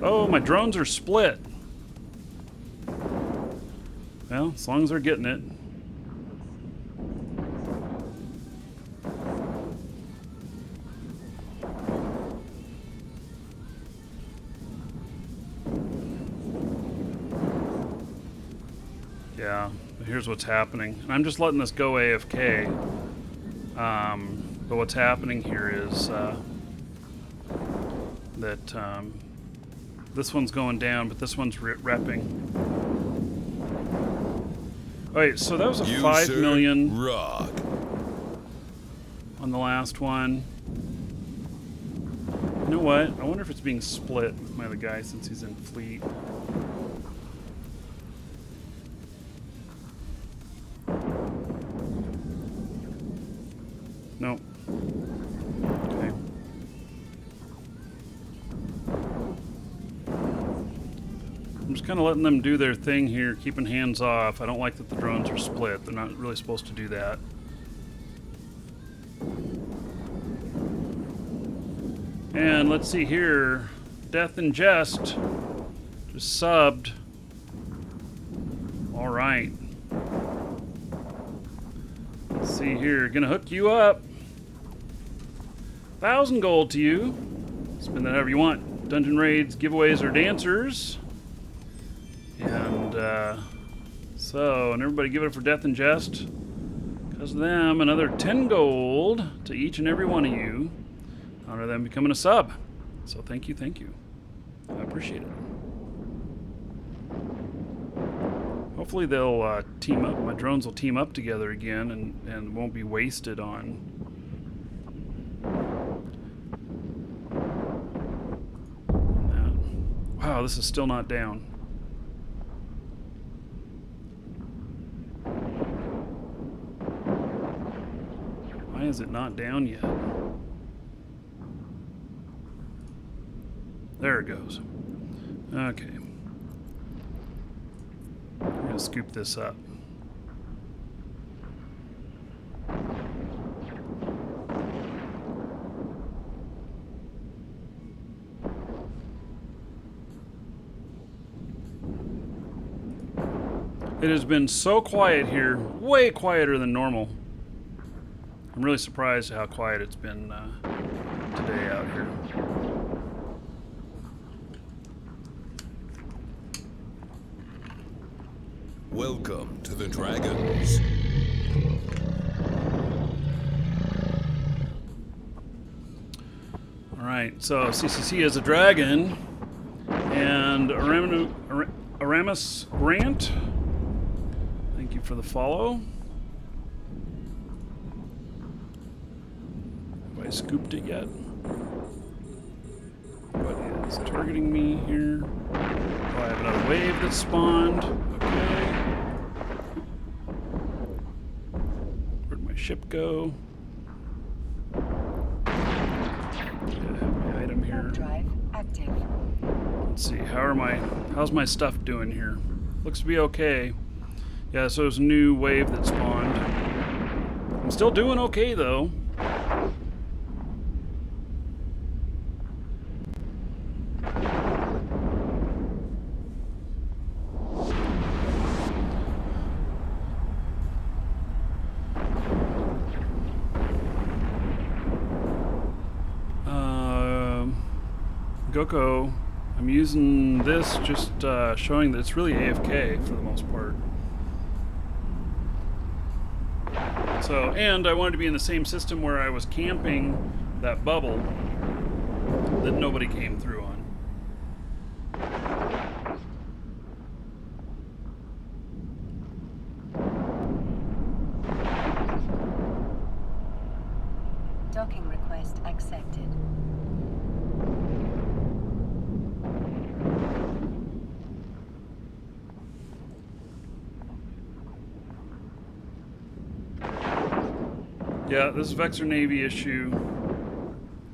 [SPEAKER 1] Oh, my drones are split. Well, as long as they're getting it. Yeah, here's what's happening. And I'm just letting this go AFK. But what's happening here is that this one's going down, but this one's repping. Wait, so that was a 5 million
[SPEAKER 3] rock
[SPEAKER 1] on the last one. You know what? I wonder if it's being split with my other guy since he's in fleet. No. Okay. I'm just kind of letting them do their thing here, keeping hands off. I don't like that the drones are split. They're not really supposed to do that. And let's see here. Death and Jest just subbed. All right. Let's see here. Gonna hook you up. 1,000 gold to you. Spend that however you want. Dungeon raids, giveaways, or dancers. And and everybody give it up for Death and Jest. Because of them, another 10 gold to each and every one of you. Honor them becoming a sub. So thank you, thank you. I appreciate it. Hopefully they'll team up. My drones will team up together again and won't be wasted on that. Wow, this is still not down. Why is it not down yet? There it goes. Okay. I'm going to scoop this up. It has been so quiet here, way quieter than normal. I'm really surprised at how quiet it's been today out here.
[SPEAKER 3] Welcome to the Dragons.
[SPEAKER 1] Alright, so CCC is a dragon, and Aramis Grant, thank you for the follow. Have I scooped it yet? What is targeting me here? Oh, I have another wave that spawned. Okay. Where'd my ship go? Item here.
[SPEAKER 2] Drive active.
[SPEAKER 1] Let's see, how's my stuff doing here? Looks to be okay. Yeah, so there's a new wave that spawned. I'm still doing okay though. GoCo, I'm using this just showing that it's really AFK for the most part. So, and I wanted to be in the same system where I was camping that bubble that nobody came through on.
[SPEAKER 2] Docking request accepted.
[SPEAKER 1] Yeah, this Vexor Navy issue,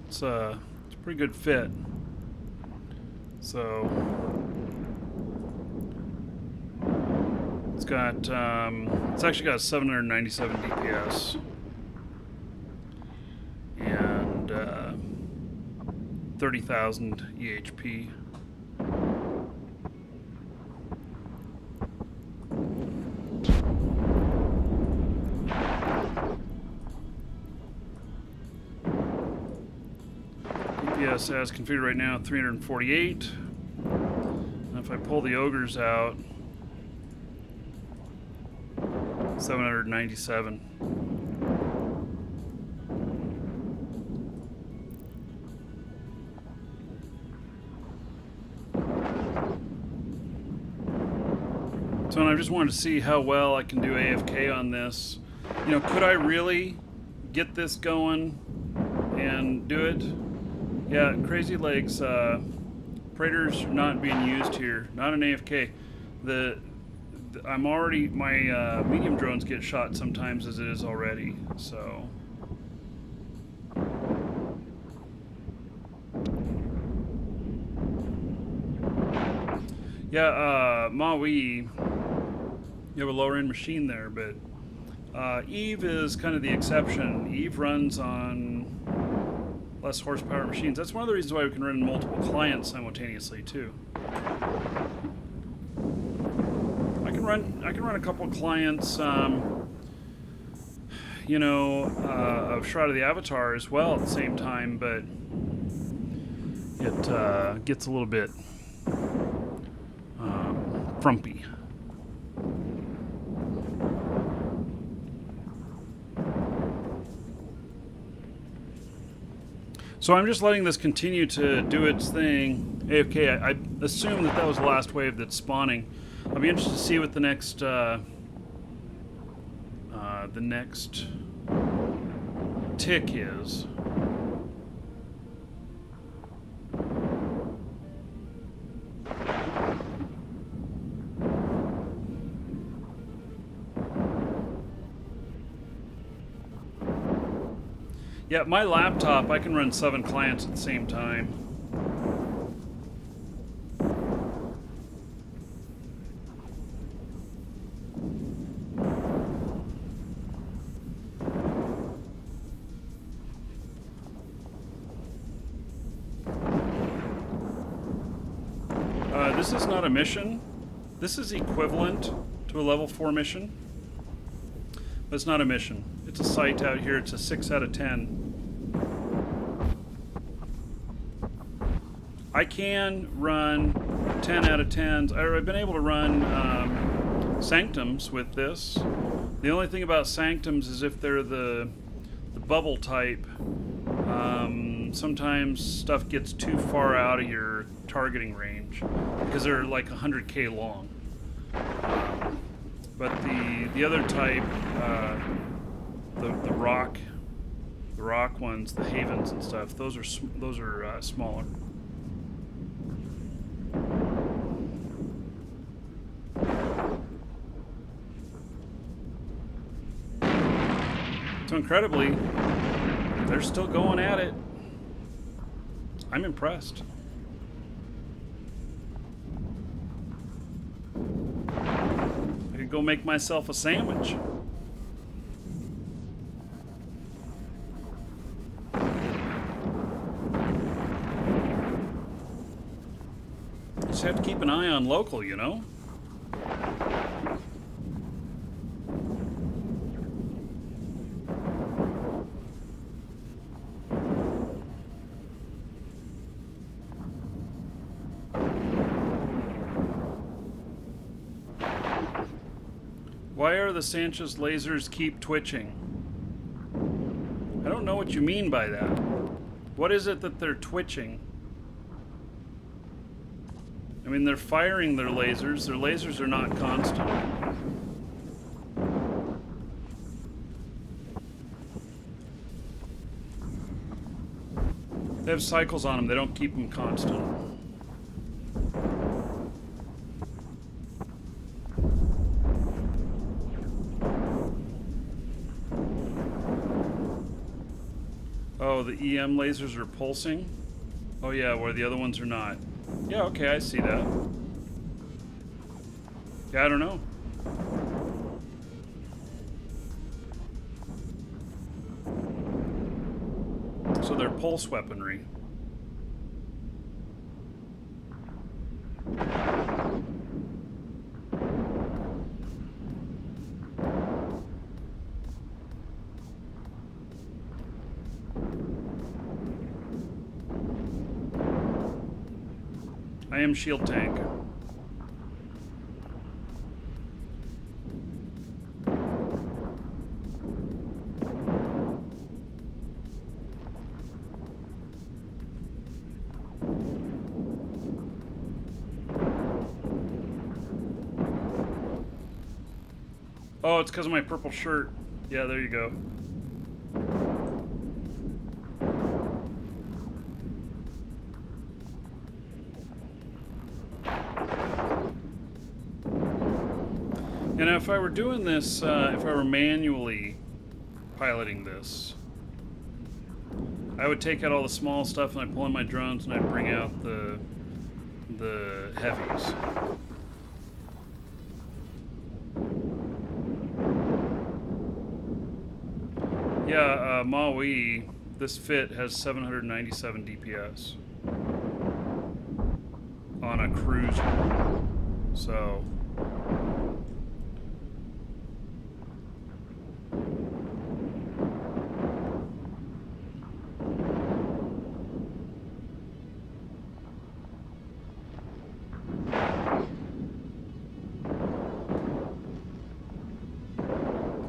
[SPEAKER 1] it's a pretty good fit. So it's got it's actually got 797 DPS and 30,000 EHP. DPS as configured right now 348. And if I pull the ogres out, 797. So and I just wanted to see how well I can do AFK on this. You know, could I really get this going and do it? Yeah, Crazy Legs, Praetors are not being used here, not an AFK. I'm already, my medium drones get shot sometimes as it is already, so. Yeah, Maui, you have a lower end machine there, but Eve is kind of the exception. Eve runs on less horsepower machines. That's one of the reasons why we can run multiple clients simultaneously too. I can run a couple clients, you know, of Shroud of the Avatar as well at the same time, but it gets a little bit frumpy. So I'm just letting this continue to do its thing. AFK, I assume that was the last wave that's spawning. I'll be interested to see what the next tick is. Yeah, my laptop, I can run 7 clients at the same time. This is not a mission. This is equivalent to a level 4 mission. But it's not a mission. It's a site out here. It's a 6 out of 10. I can run 10 out of 10s. I've been able to run Sanctums with this. The only thing about Sanctums is if they're the bubble type, sometimes stuff gets too far out of your targeting range because they're like 100K long. But the other type, the rock ones, the havens and stuff, those are smaller. So incredibly, they're still going at it. I'm impressed. I could go make myself a sandwich. Just have to keep an eye on local, you know? Why are the Sanchez lasers keep twitching? I don't know what you mean by that. What is it that they're twitching? I mean, they're firing their lasers. Their lasers are not constant. They have cycles on them. They don't keep them constant. Oh, the EM lasers are pulsing? Oh yeah, where the other ones are not. Yeah, okay, I see that. Yeah, I don't know. So they're pulse weaponry. I am shield tank. Oh, it's because of my purple shirt. Yeah, there you go. And if I were doing this, if I were manually piloting this, I would take out all the small stuff and I'd pull in my drones and I'd bring out the heavies. Yeah, Maui, this fit has 797 DPS on a cruiser. So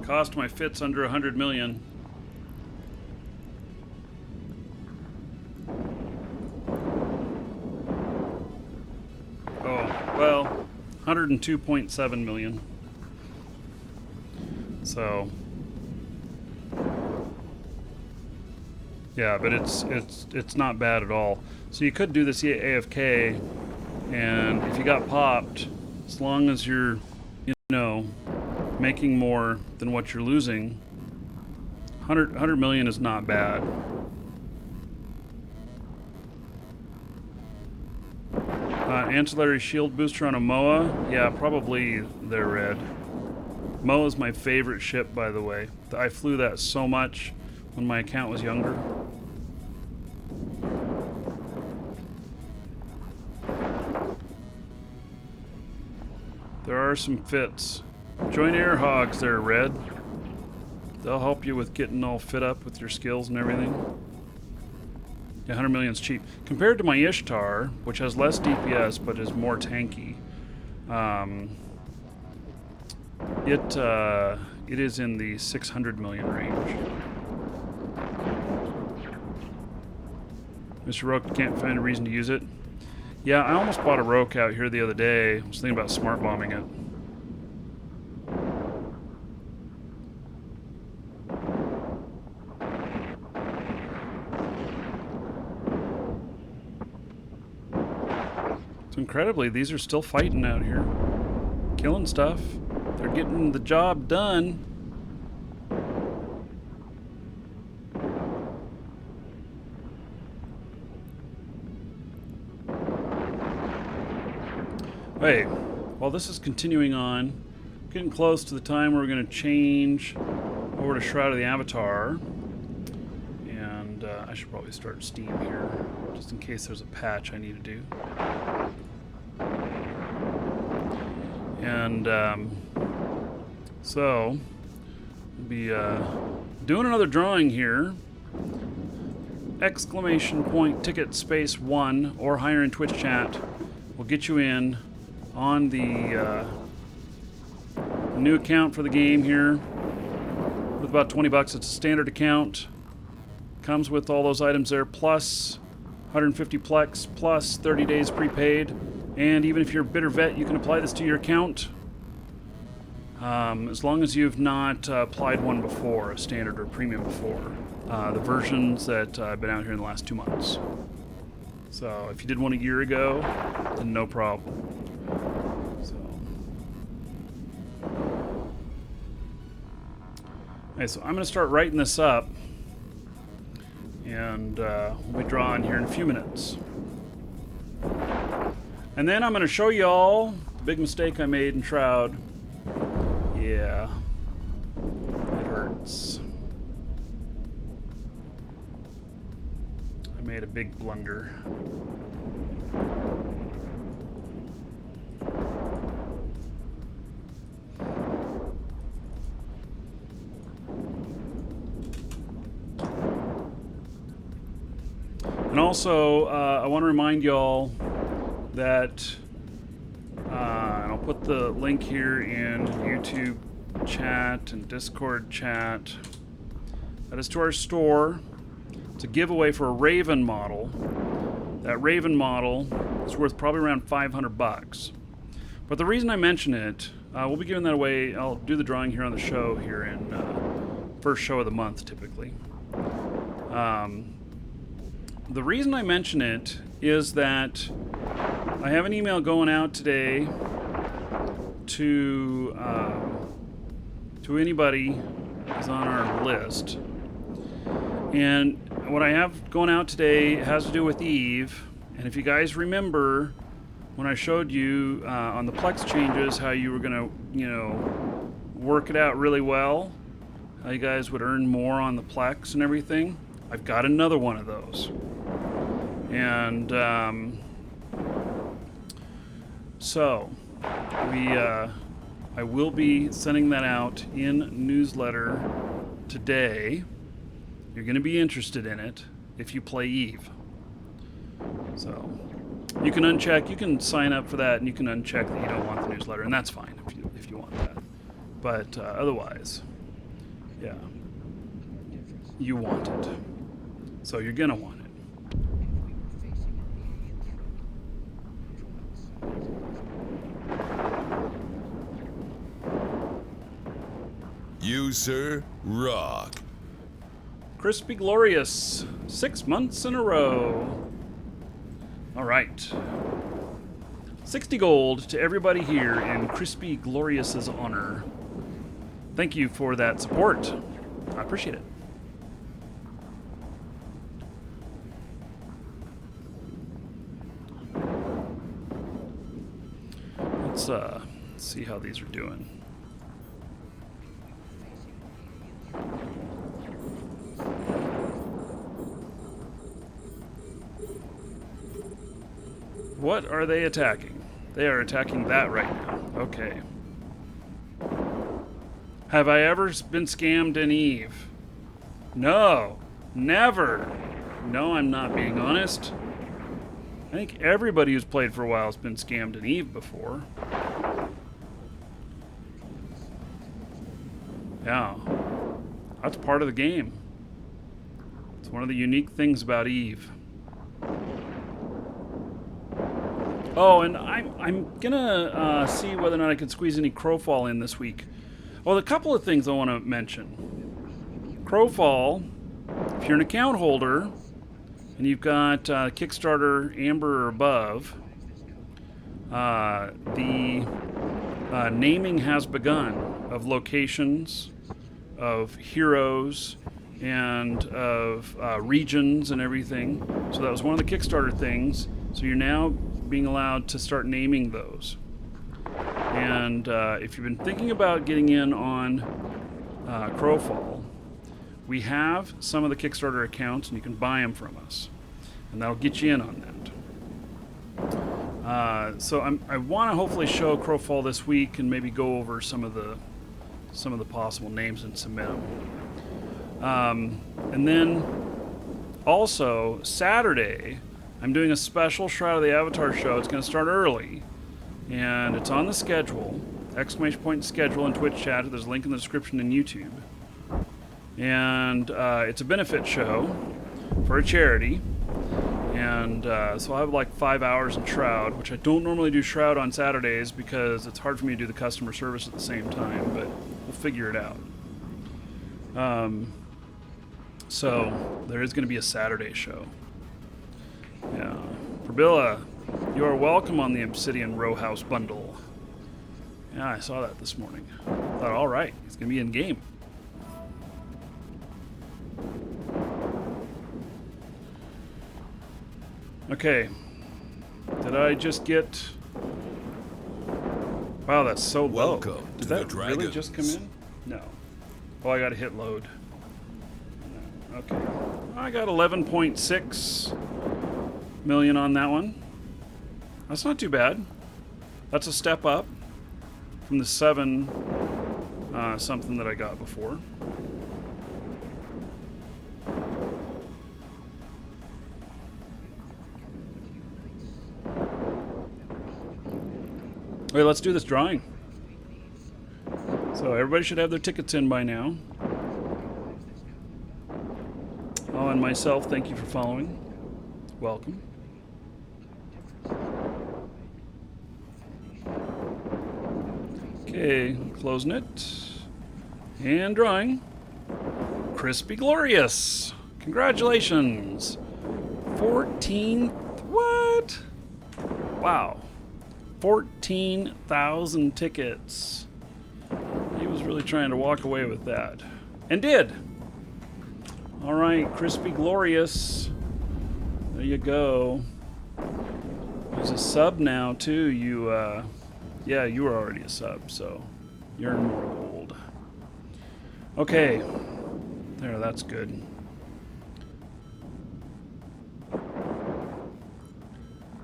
[SPEAKER 1] cost of my fit's under 100 million. Oh, well, 102.7 million. So yeah, but it's not bad at all. So you could do this AFK, and if you got popped, as long as you're, you know, making more than what you're losing, 100 million is not bad. Ancillary shield booster on a MOA? Yeah, probably they're red. MOA is my favorite ship, by the way. I flew that so much when my account was younger. There are some fits. Join Air Hogs there, Red. They'll help you with getting all fit up with your skills and everything. Yeah, 100 million is cheap. Compared to my Ishtar, which has less DPS but is more tanky, it is in the 600 million range. Mr. Roke can't find a reason to use it. Yeah, I almost bought a Roke out here the other day. I was thinking about smart bombing it. So incredibly, these are still fighting out here. Killing stuff. They're getting the job done. Hey, while this is continuing on, getting close to the time where we're going to change over to Shroud of the Avatar. And I should probably start Steam here, just in case there's a patch I need to do. And so, we'll be doing another drawing here. Exclamation point ticket space 1 or higher in Twitch chat will get you in on the New account for the game here with about 20 bucks. It's a standard account. Comes with all those items there, plus 150 Plex, plus 30 days prepaid. And even if you're a bitter vet, you can apply this to your account. As long as you've not applied one before, a standard or premium before. The versions that have been out here in the last 2 months. So if you did one a year ago, then no problem. So, okay, so I'm going to start writing this up, and we'll be drawing here in a few minutes. And then I'm going to show you all the big mistake I made in Shroud. Yeah, it hurts. I made a big blunder. And also, I want to remind y'all that, and I'll put the link here in YouTube chat and Discord chat, that is to our store. It's a giveaway for a Raven model. That Raven model is worth probably around 500 bucks. But the reason I mention it, we'll be giving that away. I'll do the drawing here on the show here in first show of the month, typically. The reason I mention it is that I have an email going out today to anybody who's on our list. And what I have going out today has to do with Eve. And if you guys remember when I showed you on the Plex changes how you were going to, work it out really well, how you guys would earn more on the Plex and everything, I've got another one of those. And so I will be sending that out in newsletter today. You're going to be interested in it if you play Eve. So you can uncheck, you can sign up for that, and you can uncheck that you don't want the newsletter, and that's fine if you want that. But otherwise, yeah, you want it. So you're going to want it.
[SPEAKER 3] You, sir, rock.
[SPEAKER 1] Crispy Glorious, 6 months in a row. All right. 60 gold to everybody here in Crispy Glorious's honor. Thank you for that support. I appreciate it. Let's see how these are doing. What are they attacking? They are attacking that right now. Okay. Have I ever been scammed in Eve? No. Never. No, I'm not being honest. I think everybody who's played for a while has been scammed in Eve before. Yeah. That's part of the game. It's one of the unique things about Eve. Oh, and I'm gonna see whether or not I can squeeze any Crowfall in this week. Well, a couple of things I want to mention. Crowfall, if you're an account holder and you've got Kickstarter Amber or above, the naming has begun of locations, of heroes, and of regions and everything. So that was one of the Kickstarter things. So you're now being allowed to start naming those. And if you've been thinking about getting in on Crowfall, we have some of the Kickstarter accounts, and you can buy them from us, and that'll get you in on that. So I want to hopefully show Crowfall this week and maybe go over some of the possible names and submit them. And then also Saturday, I'm doing a special Shroud of the Avatar show. It's going to start early, and it's on the schedule. exclamation point schedule in Twitch chat. There's a link in the description in YouTube. And it's a benefit show for a charity. And so I have like 5 hours in Shroud, which I don't normally do Shroud on Saturdays because it's hard for me to do the customer service at the same time, but we'll figure it out. So there is going to be a Saturday show. Yeah. Probilla, you are welcome on the Obsidian Row House bundle. Yeah, I saw that this morning. Thought, all right, it's going to be in game. Okay. Did I just get... Wow, that's so low.
[SPEAKER 3] Welcome
[SPEAKER 1] Did
[SPEAKER 3] to
[SPEAKER 1] that
[SPEAKER 3] the
[SPEAKER 1] really
[SPEAKER 3] Dragons.
[SPEAKER 1] just come in? No. Oh, I gotta hit load. No. Okay. I got 11.6 million on that one. That's not too bad. That's a step up from the 7 something that I got before. Wait, let's do this drawing. So everybody should have their tickets in by now. Oh, and myself, thank you for following. Welcome. Okay, closing it. And drawing. Crispy Glorious. Congratulations. 14th. What? Wow. 14,000 tickets. He was really trying to walk away with that. And did. All right, Crispy Glorious. There you go. He's a sub now, too. Yeah, you were already a sub, so you're more gold. Okay. There, that's good.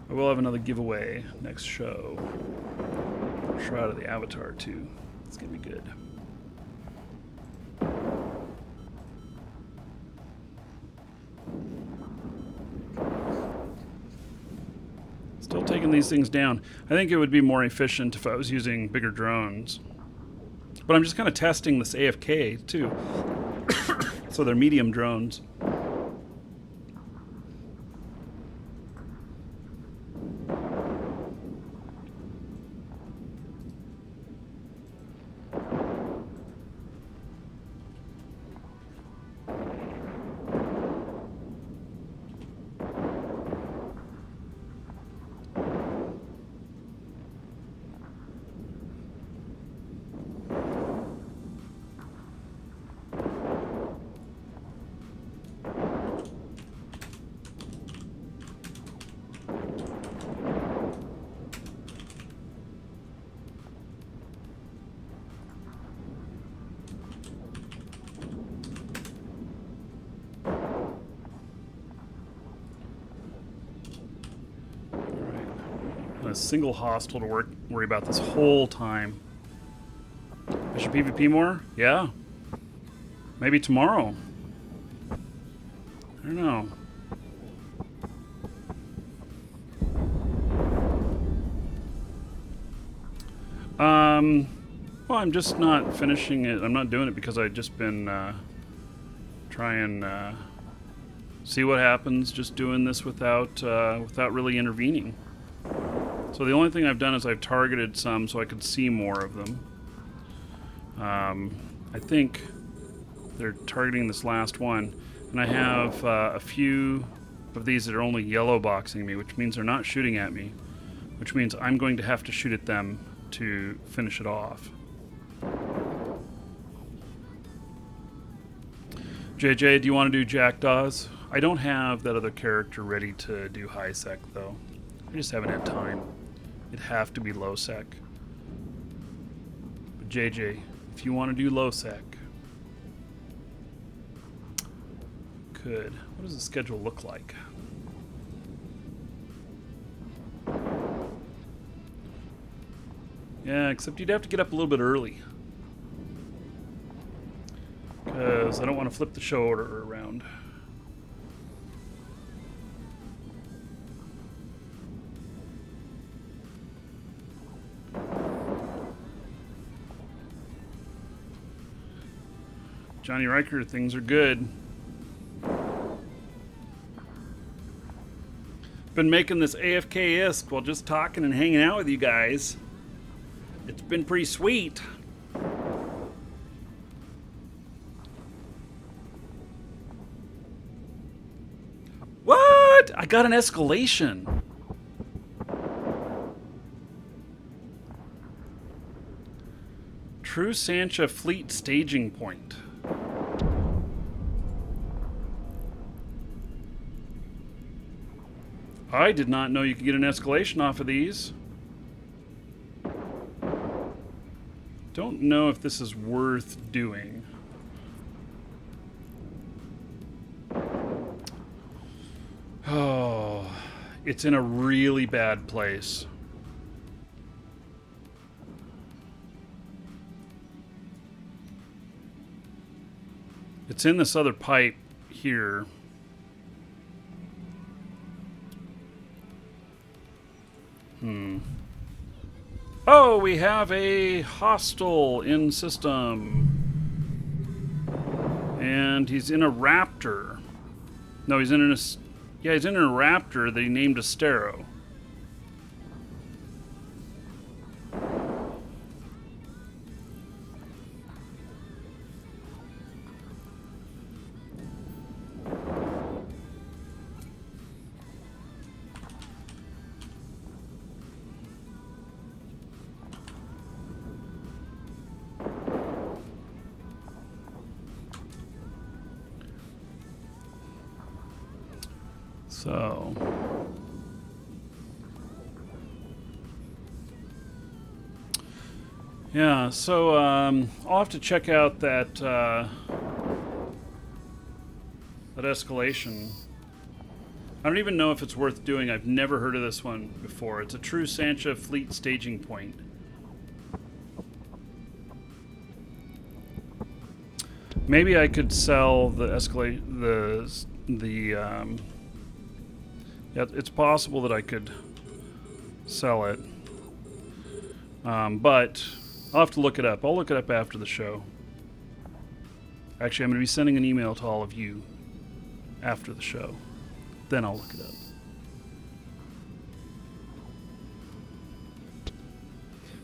[SPEAKER 1] I will have another giveaway next show. Shroud of the Avatar 2. It's gonna be good. Still taking these things down. I think it would be more efficient if I was using bigger drones. But I'm just kind of testing this AFK too. So they're medium drones. A single hostile to worry about this whole time. I should PvP more? Yeah. Maybe tomorrow. I don't know. Well, I'm just not finishing it. I'm not doing it because I've just been trying see what happens. Just doing this without really intervening. So the only thing I've done is I've targeted some so I could see more of them. I think they're targeting this last one. And I have a few of these that are only yellow boxing me, which means they're not shooting at me. Which means I'm going to have to shoot at them to finish it off. JJ, do you want to do Jackdaws? I don't have that other character ready to do high sec though. I just haven't had time. It'd have to be low sec. But JJ, if you want to do low sec, could. What does the schedule look like? Yeah, except you'd have to get up a little bit early. Because I don't want to flip the show order around. Johnny Riker, things are good. Been making this AFK-isp while just talking and hanging out with you guys. It's been pretty sweet. What? I got an escalation. True Sancha Fleet staging point. I did not know you could get an escalation off of these. Don't know if this is worth doing. Oh, it's in a really bad place. It's in this other pipe here. Oh, we have a hostile in system. And he's in a Raptor. No, he's in he's in a Raptor that he named Astero. So, yeah, so I'll have to check out that that escalation. I don't even know if it's worth doing. I've never heard of this one before. It's a true Sancha Fleet staging point. Maybe I could sell the yeah, it's possible that I could sell it, but I'll have to look it up. I'll look it up after the show. Actually, I'm going to be sending an email to all of you after the show. Then I'll look it up.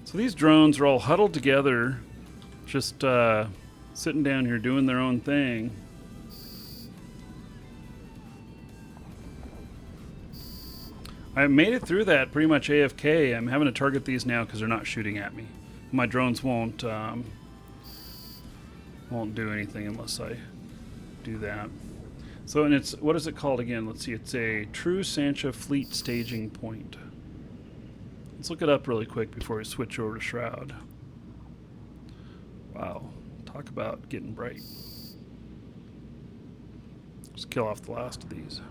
[SPEAKER 1] So these drones are all huddled together, just sitting down here doing their own thing. I made it through that pretty much AFK. I'm having to target these now because they're not shooting at me. My drones won't do anything unless I do that. So, and it's, what is it called again? Let's see. It's a true Sancha Fleet staging point. Let's look it up really quick before we switch over to Shroud. Wow, talk about getting bright. Let's kill off the last of these.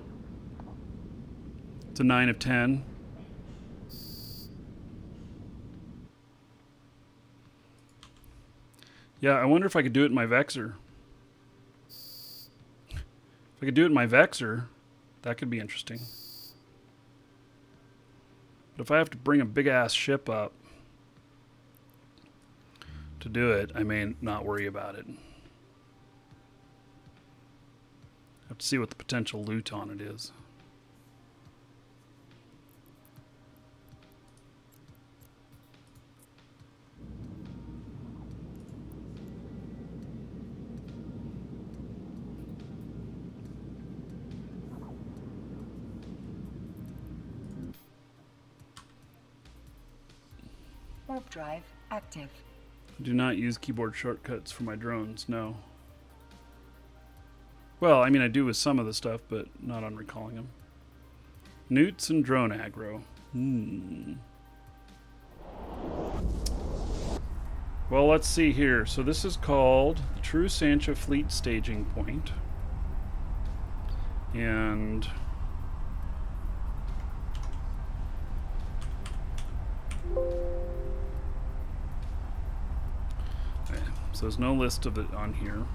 [SPEAKER 1] It's a 9 of 10. Yeah, I wonder if I could do it in my Vexor. If I could do it in my Vexor, that could be interesting. But if I have to bring a big-ass ship up to do it, I may not worry about it. Have to see what the potential loot on it is.
[SPEAKER 2] Warp drive active.
[SPEAKER 1] Do not use keyboard shortcuts for my drones, no. Well, I mean, I do with some of the stuff, but not on recalling them. Newts and drone aggro. Well, let's see here. So this is called the True Sancha Fleet Staging Point. And so there's no list of it on here.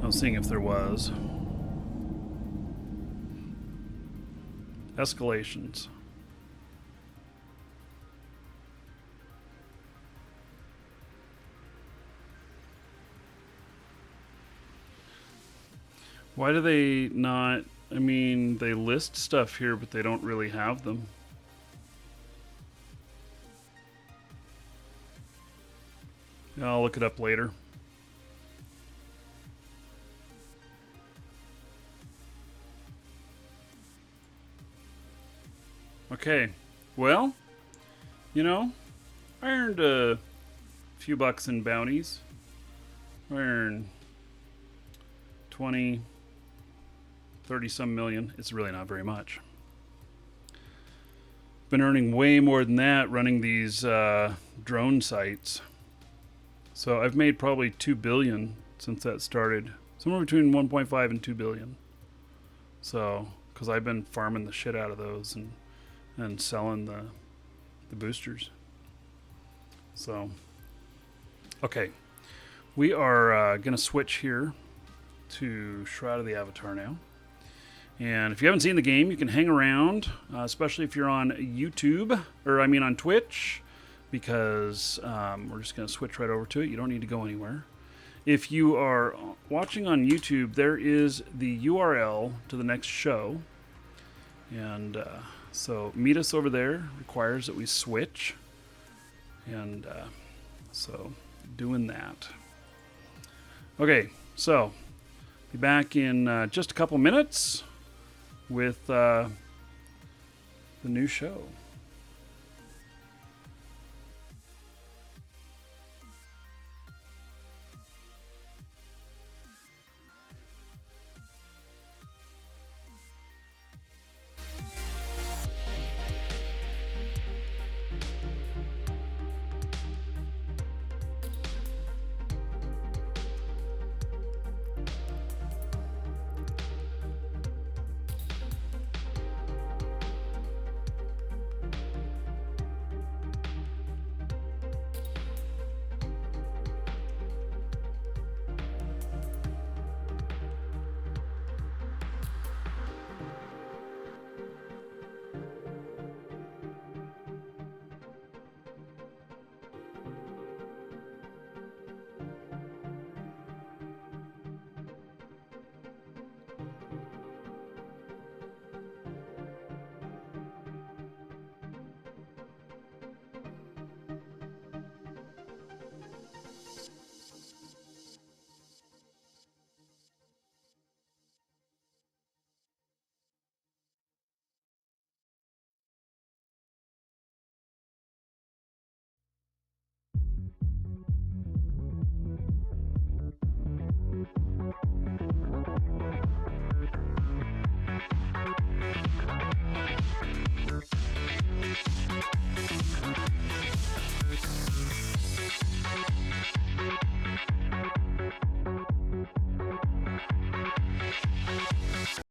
[SPEAKER 1] I was seeing if there was. Escalations. Why do they not? I mean, they list stuff here, but they don't really have them. I'll look it up later. Okay, well, you know, I earned a few bucks in bounties. I earned 20, 30 some million. It's really not very much. Been earning way more than that running these drone sites. So I've made probably 2 billion since that started. Somewhere between 1.5 and 2 billion. So, because I've been farming the shit out of those and selling the boosters. So, okay. We are going to switch here to Shroud of the Avatar now. And if you haven't seen the game, you can hang around, especially if you're on YouTube, or I mean on Twitch, because we're just going to switch right over to it. You don't need to go anywhere. If you are watching on YouTube, there is the URL to the next show. And so meet us over there. Requires that we switch. And so doing that. Okay, so be back in just a couple minutes with the new show.